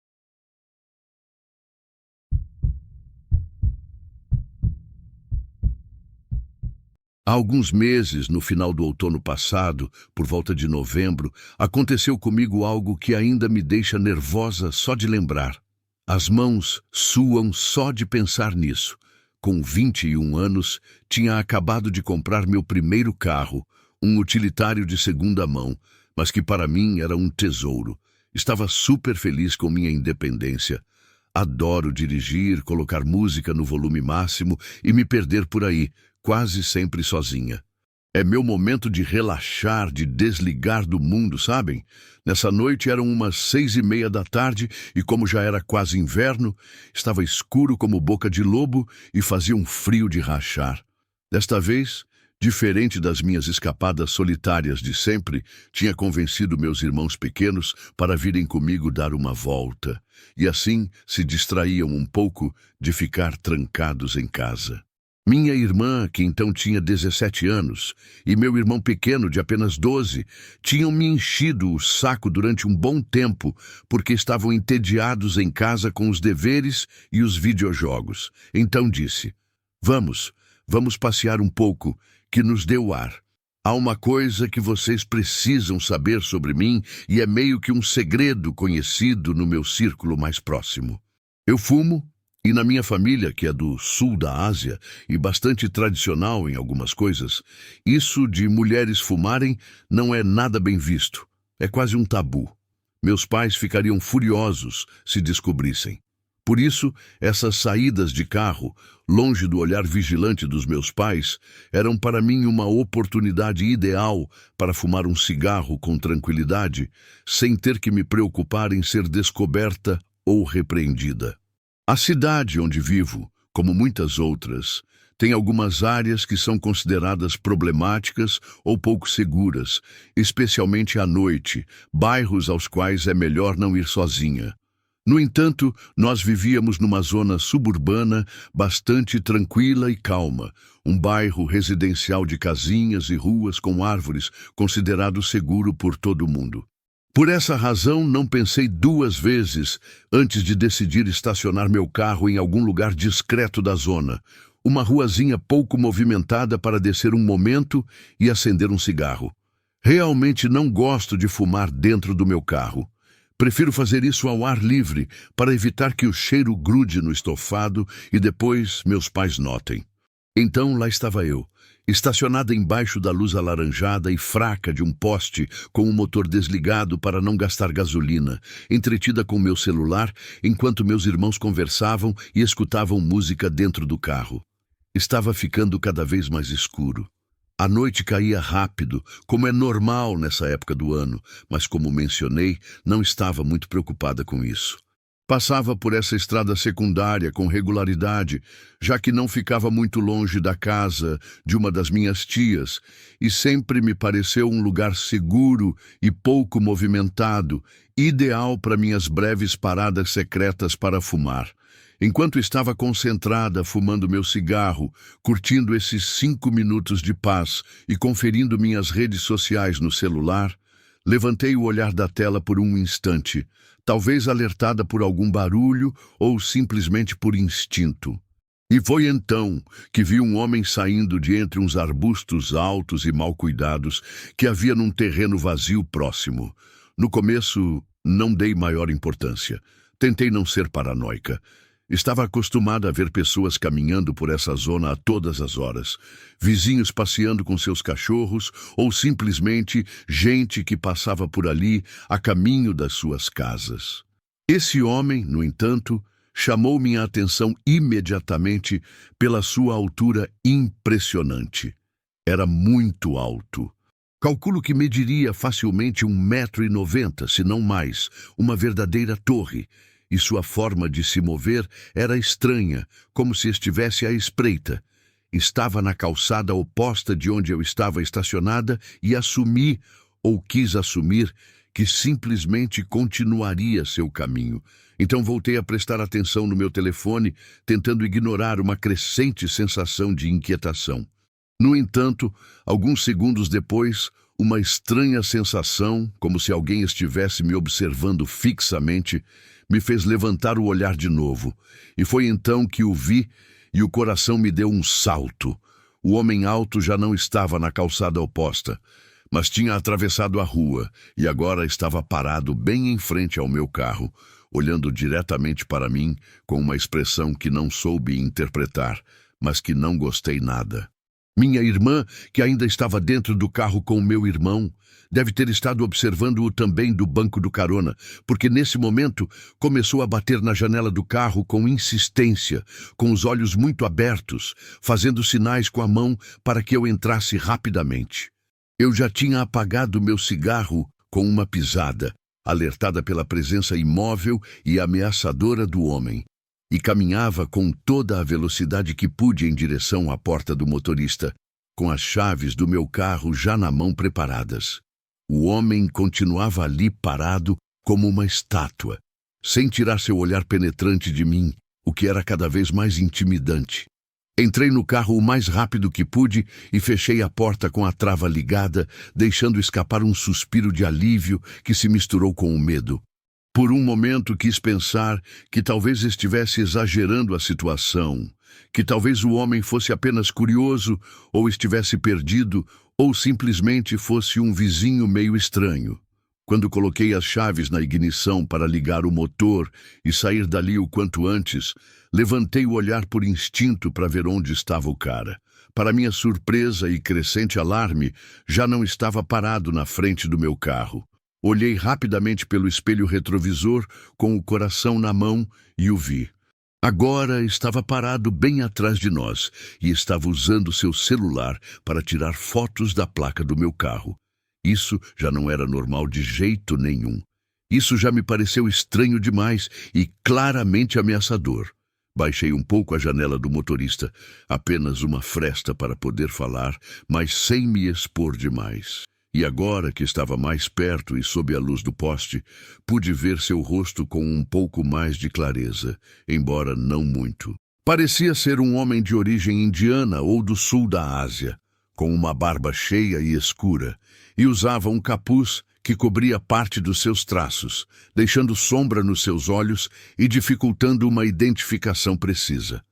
Há alguns meses, no final do outono passado, por volta de novembro, aconteceu comigo algo que ainda me deixa nervosa só de lembrar. As mãos suam só de pensar nisso. Com 21 anos, tinha acabado de comprar meu primeiro carro, um utilitário de segunda mão, mas que para mim era um tesouro. Estava super feliz com minha independência. Adoro dirigir, colocar música no volume máximo e me perder por aí, quase sempre sozinha. É meu momento de relaxar, de desligar do mundo, sabem? Nessa noite eram umas 6:30 da tarde e como já era quase inverno, estava escuro como boca de lobo e fazia um frio de rachar. Desta vez, diferente das minhas escapadas solitárias de sempre, tinha convencido meus irmãos pequenos para virem comigo dar uma volta, e assim se distraíam um pouco de ficar trancados em casa. Minha irmã, que então tinha 17 anos, e meu irmão pequeno, de apenas 12, tinham me enchido o saco durante um bom tempo, porque estavam entediados em casa com os deveres e os videojogos. Então disse: Vamos passear um pouco, que nos dê o ar. Há uma coisa que vocês precisam saber sobre mim e é meio que um segredo conhecido no meu círculo mais próximo. Eu fumo, e na minha família, que é do sul da Ásia e bastante tradicional em algumas coisas, isso de mulheres fumarem não é nada bem visto. É quase um tabu. Meus pais ficariam furiosos se descobrissem. Por isso, essas saídas de carro, longe do olhar vigilante dos meus pais, eram para mim uma oportunidade ideal para fumar um cigarro com tranquilidade, sem ter que me preocupar em ser descoberta ou repreendida. A cidade onde vivo, como muitas outras, tem algumas áreas que são consideradas problemáticas ou pouco seguras, especialmente à noite, bairros aos quais é melhor não ir sozinha. No entanto, nós vivíamos numa zona suburbana bastante tranquila e calma, um bairro residencial de casinhas e ruas com árvores, considerado seguro por todo mundo. Por essa razão, não pensei duas vezes antes de decidir estacionar meu carro em algum lugar discreto da zona, uma ruazinha pouco movimentada para descer um momento e acender um cigarro. Realmente não gosto de fumar dentro do meu carro. Prefiro fazer isso ao ar livre, para evitar que o cheiro grude no estofado e depois meus pais notem. Então lá estava eu, estacionada embaixo da luz alaranjada e fraca de um poste com o motor desligado para não gastar gasolina, entretida com meu celular enquanto meus irmãos conversavam e escutavam música dentro do carro. Estava ficando cada vez mais escuro. A noite caía rápido, como é normal nessa época do ano, mas como mencionei, não estava muito preocupada com isso. Passava por essa estrada secundária com regularidade, já que não ficava muito longe da casa de uma das minhas tias, e sempre me pareceu um lugar seguro e pouco movimentado, ideal para minhas breves paradas secretas para fumar. Enquanto estava concentrada fumando meu cigarro, curtindo esses 5 minutos de paz e conferindo minhas redes sociais no celular, levantei o olhar da tela por um instante, talvez alertada por algum barulho ou simplesmente por instinto. E foi então que vi um homem saindo de entre uns arbustos altos e mal cuidados que havia num terreno vazio próximo. No começo, não dei maior importância. Tentei não ser paranoica. Estava acostumada a ver pessoas caminhando por essa zona a todas as horas, vizinhos passeando com seus cachorros ou simplesmente gente que passava por ali a caminho das suas casas. Esse homem, no entanto, chamou minha atenção imediatamente pela sua altura impressionante. Era muito alto. Calculo que mediria facilmente 1,90 m, se não mais, uma verdadeira torre. E sua forma de se mover era estranha, como se estivesse à espreita. Estava na calçada oposta de onde eu estava estacionada e assumi, ou quis assumir, que simplesmente continuaria seu caminho. Então voltei a prestar atenção no meu telefone, tentando ignorar uma crescente sensação de inquietação. No entanto, alguns segundos depois, uma estranha sensação, como se alguém estivesse me observando fixamente, me fez levantar o olhar de novo, e foi então que o vi e o coração me deu um salto. O homem alto já não estava na calçada oposta, mas tinha atravessado a rua e agora estava parado bem em frente ao meu carro, olhando diretamente para mim com uma expressão que não soube interpretar, mas que não gostei nada. Minha irmã, que ainda estava dentro do carro com o meu irmão, deve ter estado observando-o também do banco do carona, porque nesse momento começou a bater na janela do carro com insistência, com os olhos muito abertos, fazendo sinais com a mão para que eu entrasse rapidamente. Eu já tinha apagado meu cigarro com uma pisada, alertada pela presença imóvel e ameaçadora do homem, e caminhava com toda a velocidade que pude em direção à porta do motorista, com as chaves do meu carro já na mão preparadas. O homem continuava ali parado como uma estátua, sem tirar seu olhar penetrante de mim, o que era cada vez mais intimidante. Entrei no carro o mais rápido que pude e fechei a porta com a trava ligada, deixando escapar um suspiro de alívio que se misturou com o medo. Por um momento quis pensar que talvez estivesse exagerando a situação, que talvez o homem fosse apenas curioso, ou estivesse perdido, ou simplesmente fosse um vizinho meio estranho. Quando coloquei as chaves na ignição para ligar o motor e sair dali o quanto antes, levantei o olhar por instinto para ver onde estava o cara. Para minha surpresa e crescente alarme, já não estava parado na frente do meu carro. Olhei rapidamente pelo espelho retrovisor, com o coração na mão, e o vi. Agora estava parado bem atrás de nós e estava usando seu celular para tirar fotos da placa do meu carro. Isso já não era normal de jeito nenhum. Isso já me pareceu estranho demais e claramente ameaçador. Baixei um pouco a janela do motorista, apenas uma fresta para poder falar, mas sem me expor demais. E agora que estava mais perto e sob a luz do poste, pude ver seu rosto com um pouco mais de clareza, embora não muito. Parecia ser um homem de origem indiana ou do sul da Ásia, com uma barba cheia e escura, e usava um capuz que cobria parte dos seus traços, deixando sombra nos seus olhos e dificultando uma identificação precisa.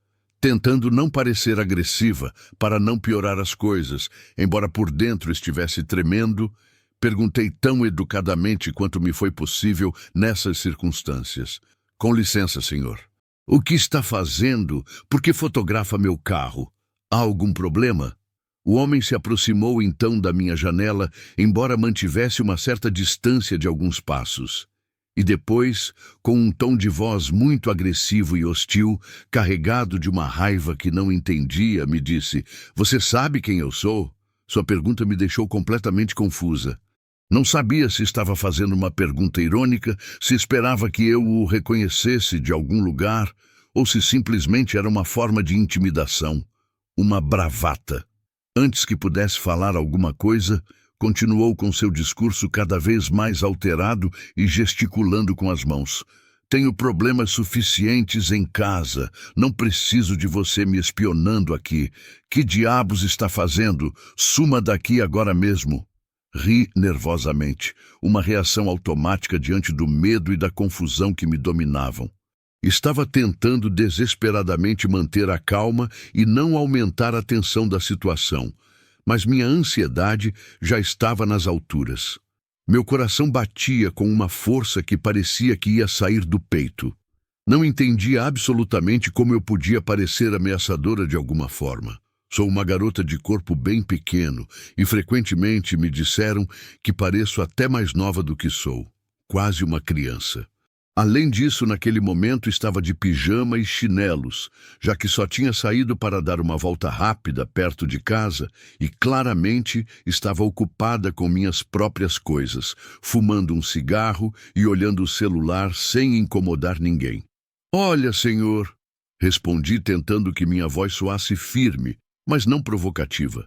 Tentando não parecer agressiva para não piorar as coisas, embora por dentro estivesse tremendo, perguntei tão educadamente quanto me foi possível nessas circunstâncias. Com licença, senhor. O que está fazendo? Por que fotografa meu carro? Há algum problema? O homem se aproximou então da minha janela, embora mantivesse uma certa distância de alguns passos. E depois, com um tom de voz muito agressivo e hostil, carregado de uma raiva que não entendia, me disse: "Você sabe quem eu sou?" Sua pergunta me deixou completamente confusa. Não sabia se estava fazendo uma pergunta irônica, se esperava que eu o reconhecesse de algum lugar, ou se simplesmente era uma forma de intimidação, uma bravata. Antes que pudesse falar alguma coisa, continuou com seu discurso cada vez mais alterado e gesticulando com as mãos. "Tenho problemas suficientes em casa. Não preciso de você me espionando aqui. Que diabos está fazendo? Suma daqui agora mesmo." Ri nervosamente, uma reação automática diante do medo e da confusão que me dominavam. Estava tentando desesperadamente manter a calma e não aumentar a tensão da situação, mas minha ansiedade já estava nas alturas. Meu coração batia com uma força que parecia que ia sair do peito. Não entendia absolutamente como eu podia parecer ameaçadora de alguma forma. Sou uma garota de corpo bem pequeno e frequentemente me disseram que pareço até mais nova do que sou, quase uma criança. Além disso, naquele momento estava de pijama e chinelos, já que só tinha saído para dar uma volta rápida perto de casa e claramente estava ocupada com minhas próprias coisas, fumando um cigarro e olhando o celular sem incomodar ninguém. "Olha, senhor", respondi tentando que minha voz soasse firme, mas não provocativa.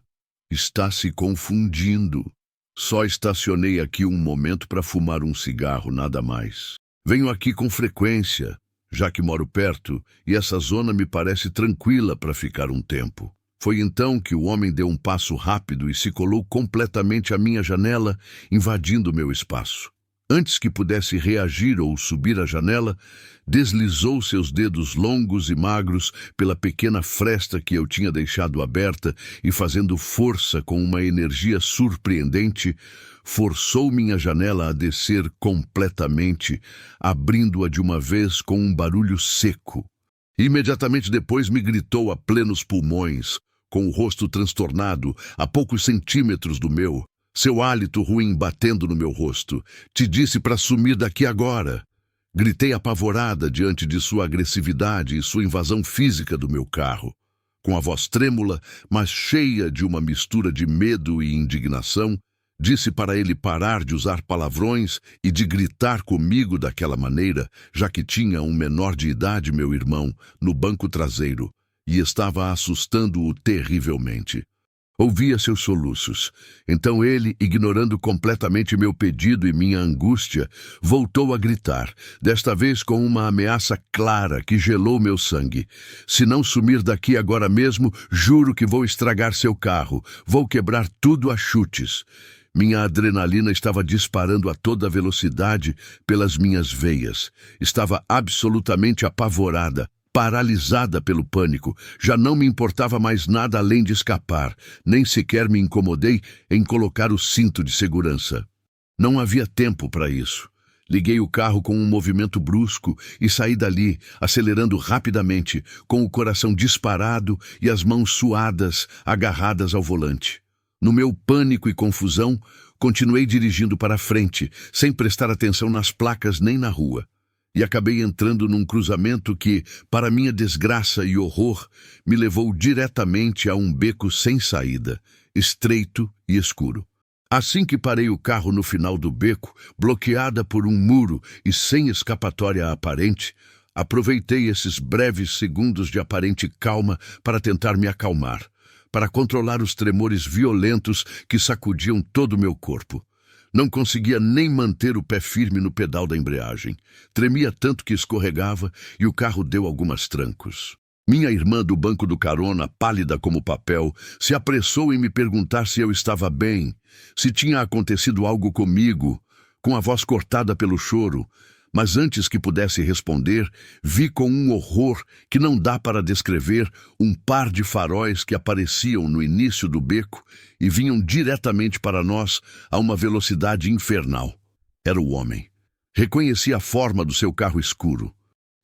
"Está se confundindo. Só estacionei aqui um momento para fumar um cigarro, nada mais. Venho aqui com frequência, já que moro perto, e essa zona me parece tranquila para ficar um tempo." Foi então que o homem deu um passo rápido e se colou completamente à minha janela, invadindo meu espaço. Antes que pudesse reagir ou subir a janela, deslizou seus dedos longos e magros pela pequena fresta que eu tinha deixado aberta e, fazendo força com uma energia surpreendente, forçou minha janela a descer completamente, abrindo-a de uma vez com um barulho seco. Imediatamente depois me gritou a plenos pulmões, com o rosto transtornado, a poucos centímetros do meu, seu hálito ruim batendo no meu rosto. Te disse para sumir daqui agora. Gritei apavorada diante de sua agressividade e sua invasão física do meu carro. Com a voz trêmula, mas cheia de uma mistura de medo e indignação, disse para ele parar de usar palavrões e de gritar comigo daquela maneira, já que tinha um menor de idade, meu irmão, no banco traseiro, e estava assustando-o terrivelmente. Ouvia seus soluços. Então ele, ignorando completamente meu pedido e minha angústia, voltou a gritar, desta vez com uma ameaça clara que gelou meu sangue. Se não sumir daqui agora mesmo, juro que vou estragar seu carro. Vou quebrar tudo a chutes. Minha adrenalina estava disparando a toda velocidade pelas minhas veias. Estava absolutamente apavorada. Paralisada pelo pânico, já não me importava mais nada além de escapar, nem sequer me incomodei em colocar o cinto de segurança. Não havia tempo para isso. Liguei o carro com um movimento brusco e saí dali, acelerando rapidamente, com o coração disparado e as mãos suadas, agarradas ao volante. No meu pânico e confusão, continuei dirigindo para a frente, sem prestar atenção nas placas nem na rua. E acabei entrando num cruzamento que, para minha desgraça e horror, me levou diretamente a um beco sem saída, estreito e escuro. Assim que parei o carro no final do beco, bloqueada por um muro e sem escapatória aparente, aproveitei esses breves segundos de aparente calma para tentar me acalmar, para controlar os tremores violentos que sacudiam todo o meu corpo. Não conseguia nem manter o pé firme no pedal da embreagem. Tremia tanto que escorregava e o carro deu algumas trancos. Minha irmã do banco do carona, pálida como papel, se apressou em me perguntar se eu estava bem, se tinha acontecido algo comigo, com a voz cortada pelo choro. Mas antes que pudesse responder, vi com um horror que não dá para descrever um par de faróis que apareciam no início do beco e vinham diretamente para nós a uma velocidade infernal. Era o homem. Reconheci a forma do seu carro escuro.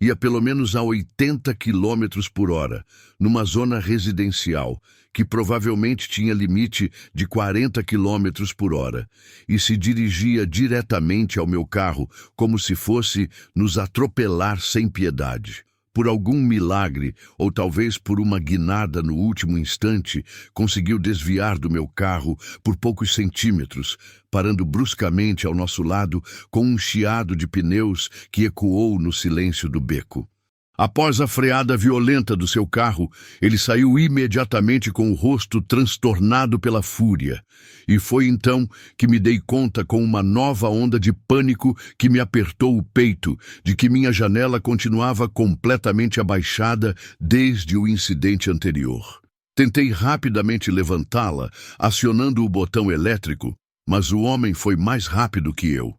Ia pelo menos a 80 quilômetros por hora, numa zona residencial, que provavelmente tinha limite de 40 quilômetros por hora, e se dirigia diretamente ao meu carro, como se fosse nos atropelar sem piedade. Por algum milagre, ou talvez por uma guinada no último instante, conseguiu desviar do meu carro por poucos centímetros, parando bruscamente ao nosso lado com um chiado de pneus que ecoou no silêncio do beco. Após a freada violenta do seu carro, ele saiu imediatamente com o rosto transtornado pela fúria. E foi então que me dei conta, com uma nova onda de pânico que me apertou o peito, de que minha janela continuava completamente abaixada desde o incidente anterior. Tentei rapidamente levantá-la, acionando o botão elétrico, mas o homem foi mais rápido que eu.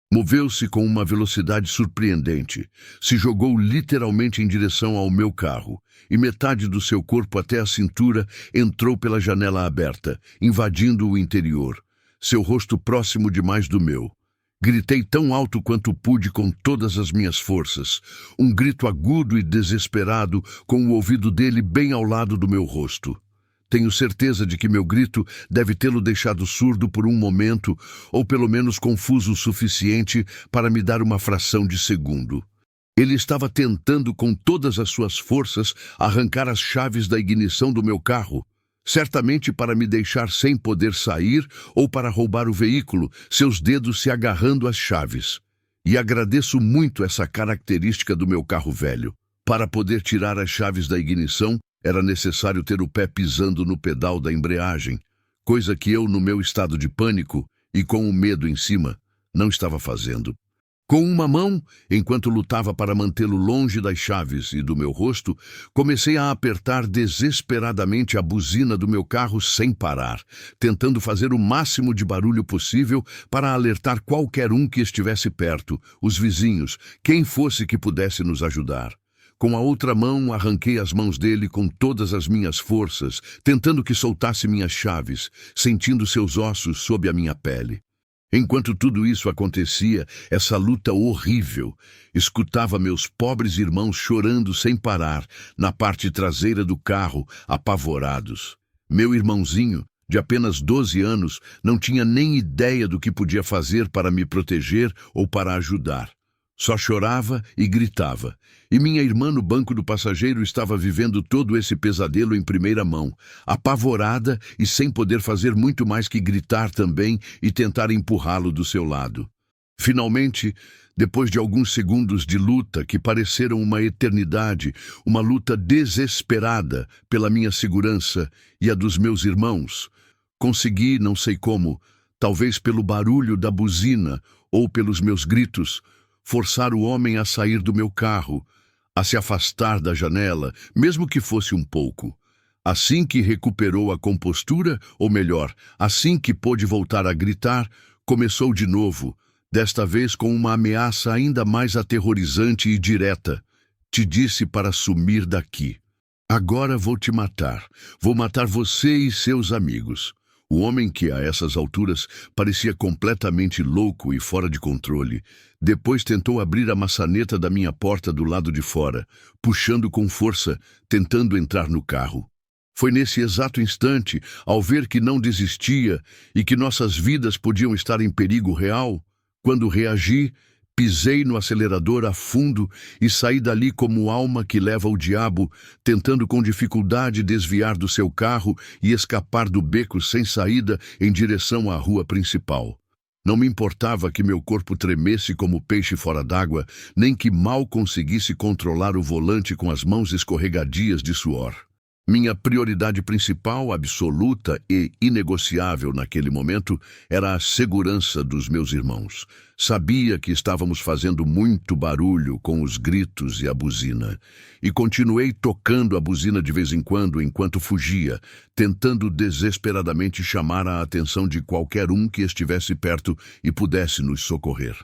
Moveu-se com uma velocidade surpreendente, se jogou literalmente em direção ao meu carro, e metade do seu corpo até a cintura entrou pela janela aberta, invadindo o interior, seu rosto próximo demais do meu. Gritei tão alto quanto pude com todas as minhas forças, um grito agudo e desesperado com o ouvido dele bem ao lado do meu rosto. Tenho certeza de que meu grito deve tê-lo deixado surdo por um momento, ou pelo menos confuso o suficiente para me dar uma fração de segundo. Ele estava tentando com todas as suas forças arrancar as chaves da ignição do meu carro, certamente para me deixar sem poder sair ou para roubar o veículo, seus dedos se agarrando às chaves. E agradeço muito essa característica do meu carro velho. Para poder tirar as chaves da ignição, era necessário ter o pé pisando no pedal da embreagem, coisa que eu, no meu estado de pânico e com o medo em cima, não estava fazendo. Com uma mão, enquanto lutava para mantê-lo longe das chaves e do meu rosto, comecei a apertar desesperadamente a buzina do meu carro sem parar, tentando fazer o máximo de barulho possível para alertar qualquer um que estivesse perto, os vizinhos, quem fosse que pudesse nos ajudar. Com a outra mão, arranquei as mãos dele com todas as minhas forças, tentando que soltasse minhas chaves, sentindo seus ossos sob a minha pele. Enquanto tudo isso acontecia, essa luta horrível, escutava meus pobres irmãos chorando sem parar, na parte traseira do carro, apavorados. Meu irmãozinho, de apenas 12 anos, não tinha nem ideia do que podia fazer para me proteger ou para ajudar. Só chorava e gritava. E minha irmã no banco do passageiro estava vivendo todo esse pesadelo em primeira mão, apavorada e sem poder fazer muito mais que gritar também e tentar empurrá-lo do seu lado. Finalmente, depois de alguns segundos de luta que pareceram uma eternidade, uma luta desesperada pela minha segurança e a dos meus irmãos, consegui, não sei como, talvez pelo barulho da buzina ou pelos meus gritos, forçar o homem a sair do meu carro, a se afastar da janela, mesmo que fosse um pouco. Assim que recuperou a compostura, ou melhor, assim que pôde voltar a gritar, começou de novo, desta vez com uma ameaça ainda mais aterrorizante e direta. Te disse para sumir daqui. Agora vou te matar. Vou matar você e seus amigos. O homem que, a essas alturas, parecia completamente louco e fora de controle, depois tentou abrir a maçaneta da minha porta do lado de fora, puxando com força, tentando entrar no carro. Foi nesse exato instante, ao ver que não desistia e que nossas vidas podiam estar em perigo real, quando reagi, pisei no acelerador a fundo e saí dali como alma que leva o diabo, tentando com dificuldade desviar do seu carro e escapar do beco sem saída em direção à rua principal. Não me importava que meu corpo tremesse como peixe fora d'água, nem que mal conseguisse controlar o volante com as mãos escorregadias de suor. Minha prioridade principal, absoluta e inegociável naquele momento, era a segurança dos meus irmãos. Sabia que estávamos fazendo muito barulho com os gritos e a buzina, e continuei tocando a buzina de vez em quando enquanto fugia, tentando desesperadamente chamar a atenção de qualquer um que estivesse perto e pudesse nos socorrer.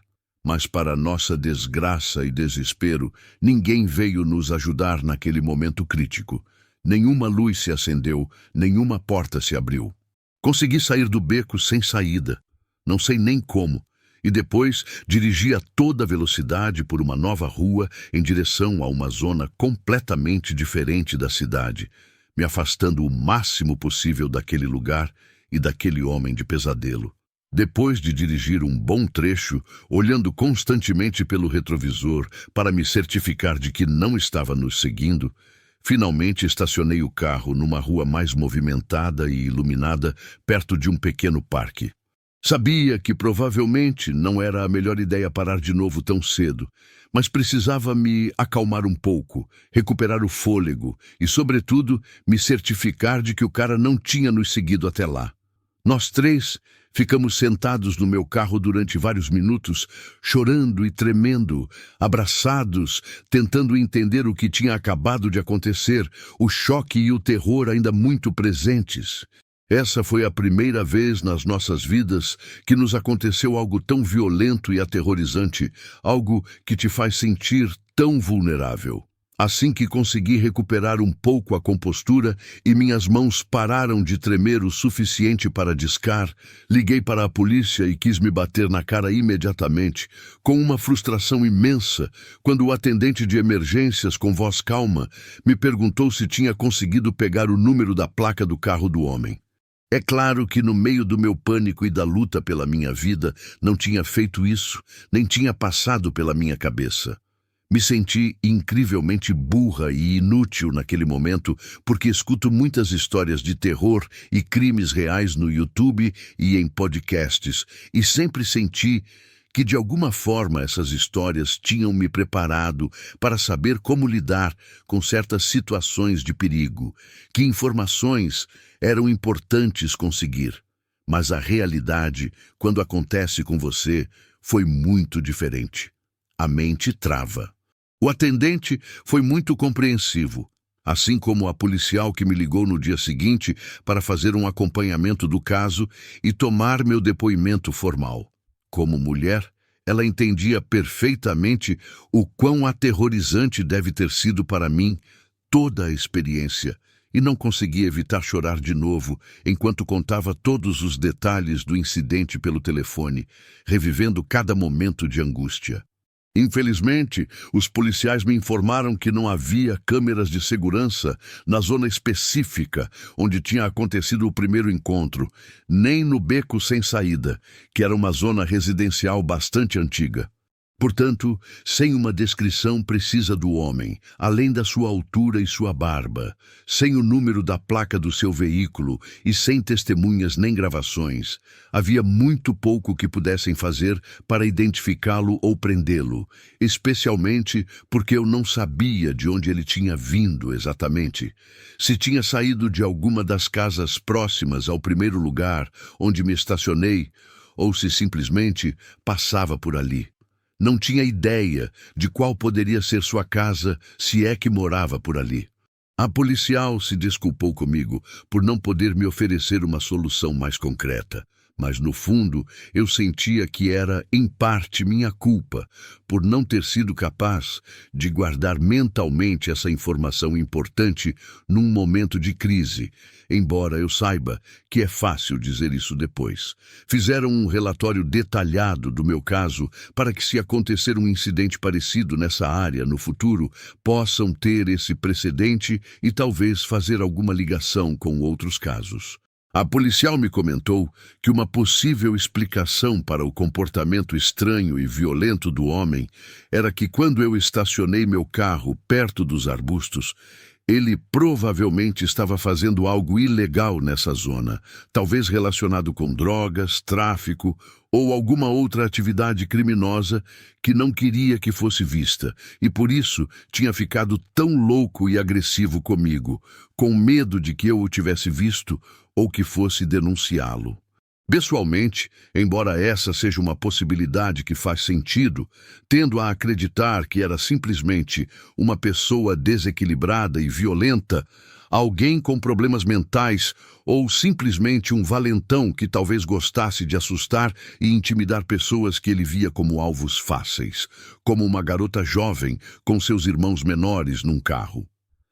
Mas para nossa desgraça e desespero, ninguém veio nos ajudar naquele momento crítico. Nenhuma luz se acendeu, nenhuma porta se abriu. Consegui sair do beco sem saída, não sei nem como, e depois dirigi a toda velocidade por uma nova rua em direção a uma zona completamente diferente da cidade, me afastando o máximo possível daquele lugar e daquele homem de pesadelo. Depois de dirigir um bom trecho, olhando constantemente pelo retrovisor para me certificar de que não estava nos seguindo, finalmente estacionei o carro numa rua mais movimentada e iluminada, perto de um pequeno parque. Sabia que provavelmente não era a melhor ideia parar de novo tão cedo, mas precisava me acalmar um pouco, recuperar o fôlego e, sobretudo, me certificar de que o cara não tinha nos seguido até lá. Nós três ficamos sentados no meu carro durante vários minutos, chorando e tremendo, abraçados, tentando entender o que tinha acabado de acontecer, o choque e o terror ainda muito presentes. Essa foi a primeira vez nas nossas vidas que nos aconteceu algo tão violento e aterrorizante, algo que te faz sentir tão vulnerável. Assim que consegui recuperar um pouco a compostura e minhas mãos pararam de tremer o suficiente para discar, liguei para a polícia e quis me bater na cara imediatamente, com uma frustração imensa, quando o atendente de emergências, com voz calma, me perguntou se tinha conseguido pegar o número da placa do carro do homem. É claro que no meio do meu pânico e da luta pela minha vida, não tinha feito isso, nem tinha passado pela minha cabeça. Me senti incrivelmente burra e inútil naquele momento, porque escuto muitas histórias de terror e crimes reais no YouTube e em podcasts, e sempre senti que de alguma forma essas histórias tinham me preparado para saber como lidar com certas situações de perigo, que informações eram importantes conseguir. Mas a realidade, quando acontece com você, foi muito diferente. A mente trava. O atendente foi muito compreensivo, assim como a policial que me ligou no dia seguinte para fazer um acompanhamento do caso e tomar meu depoimento formal. Como mulher, ela entendia perfeitamente o quão aterrorizante deve ter sido para mim toda a experiência e não conseguia evitar chorar de novo enquanto contava todos os detalhes do incidente pelo telefone, revivendo cada momento de angústia. Infelizmente, os policiais me informaram que não havia câmeras de segurança na zona específica onde tinha acontecido o primeiro encontro, nem no beco sem saída, que era uma zona residencial bastante antiga. Portanto, sem uma descrição precisa do homem, além da sua altura e sua barba, sem o número da placa do seu veículo e sem testemunhas nem gravações, havia muito pouco que pudessem fazer para identificá-lo ou prendê-lo, especialmente porque eu não sabia de onde ele tinha vindo exatamente. Se tinha saído de alguma das casas próximas ao primeiro lugar onde me estacionei, ou se simplesmente passava por ali. Não tinha ideia de qual poderia ser sua casa, se é que morava por ali. A policial se desculpou comigo por não poder me oferecer uma solução mais concreta, mas no fundo eu sentia que era, em parte, minha culpa por não ter sido capaz de guardar mentalmente essa informação importante num momento de crise, embora eu saiba que é fácil dizer isso depois. Fizeram um relatório detalhado do meu caso para que, se acontecer um incidente parecido nessa área no futuro, possam ter esse precedente e talvez fazer alguma ligação com outros casos. A policial me comentou que uma possível explicação para o comportamento estranho e violento do homem era que, quando eu estacionei meu carro perto dos arbustos, ele provavelmente estava fazendo algo ilegal nessa zona, talvez relacionado com drogas, tráfico ou alguma outra atividade criminosa que não queria que fosse vista, e por isso tinha ficado tão louco e agressivo comigo, com medo de que eu o tivesse visto ou que fosse denunciá-lo. Pessoalmente, embora essa seja uma possibilidade que faz sentido, tendo a acreditar que era simplesmente uma pessoa desequilibrada e violenta, alguém com problemas mentais ou simplesmente um valentão que talvez gostasse de assustar e intimidar pessoas que ele via como alvos fáceis, como uma garota jovem com seus irmãos menores num carro.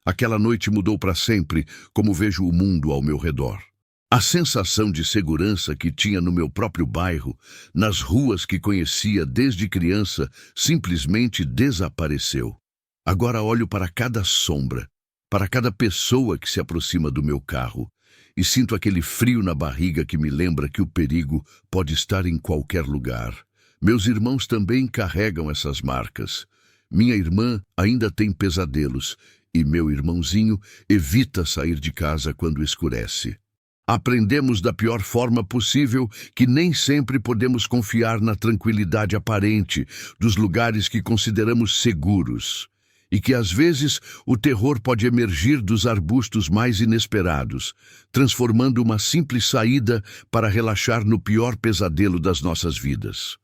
Aquela noite mudou para sempre como vejo o mundo ao meu redor. A sensação de segurança que tinha no meu próprio bairro, nas ruas que conhecia desde criança, simplesmente desapareceu. Agora olho para cada sombra, para cada pessoa que se aproxima do meu carro, e sinto aquele frio na barriga que me lembra que o perigo pode estar em qualquer lugar. Meus irmãos também carregam essas marcas. Minha irmã ainda tem pesadelos, e meu irmãozinho evita sair de casa quando escurece. Aprendemos da pior forma possível que nem sempre podemos confiar na tranquilidade aparente dos lugares que consideramos seguros, e que às vezes o terror pode emergir dos arbustos mais inesperados, transformando uma simples saída para relaxar no pior pesadelo das nossas vidas.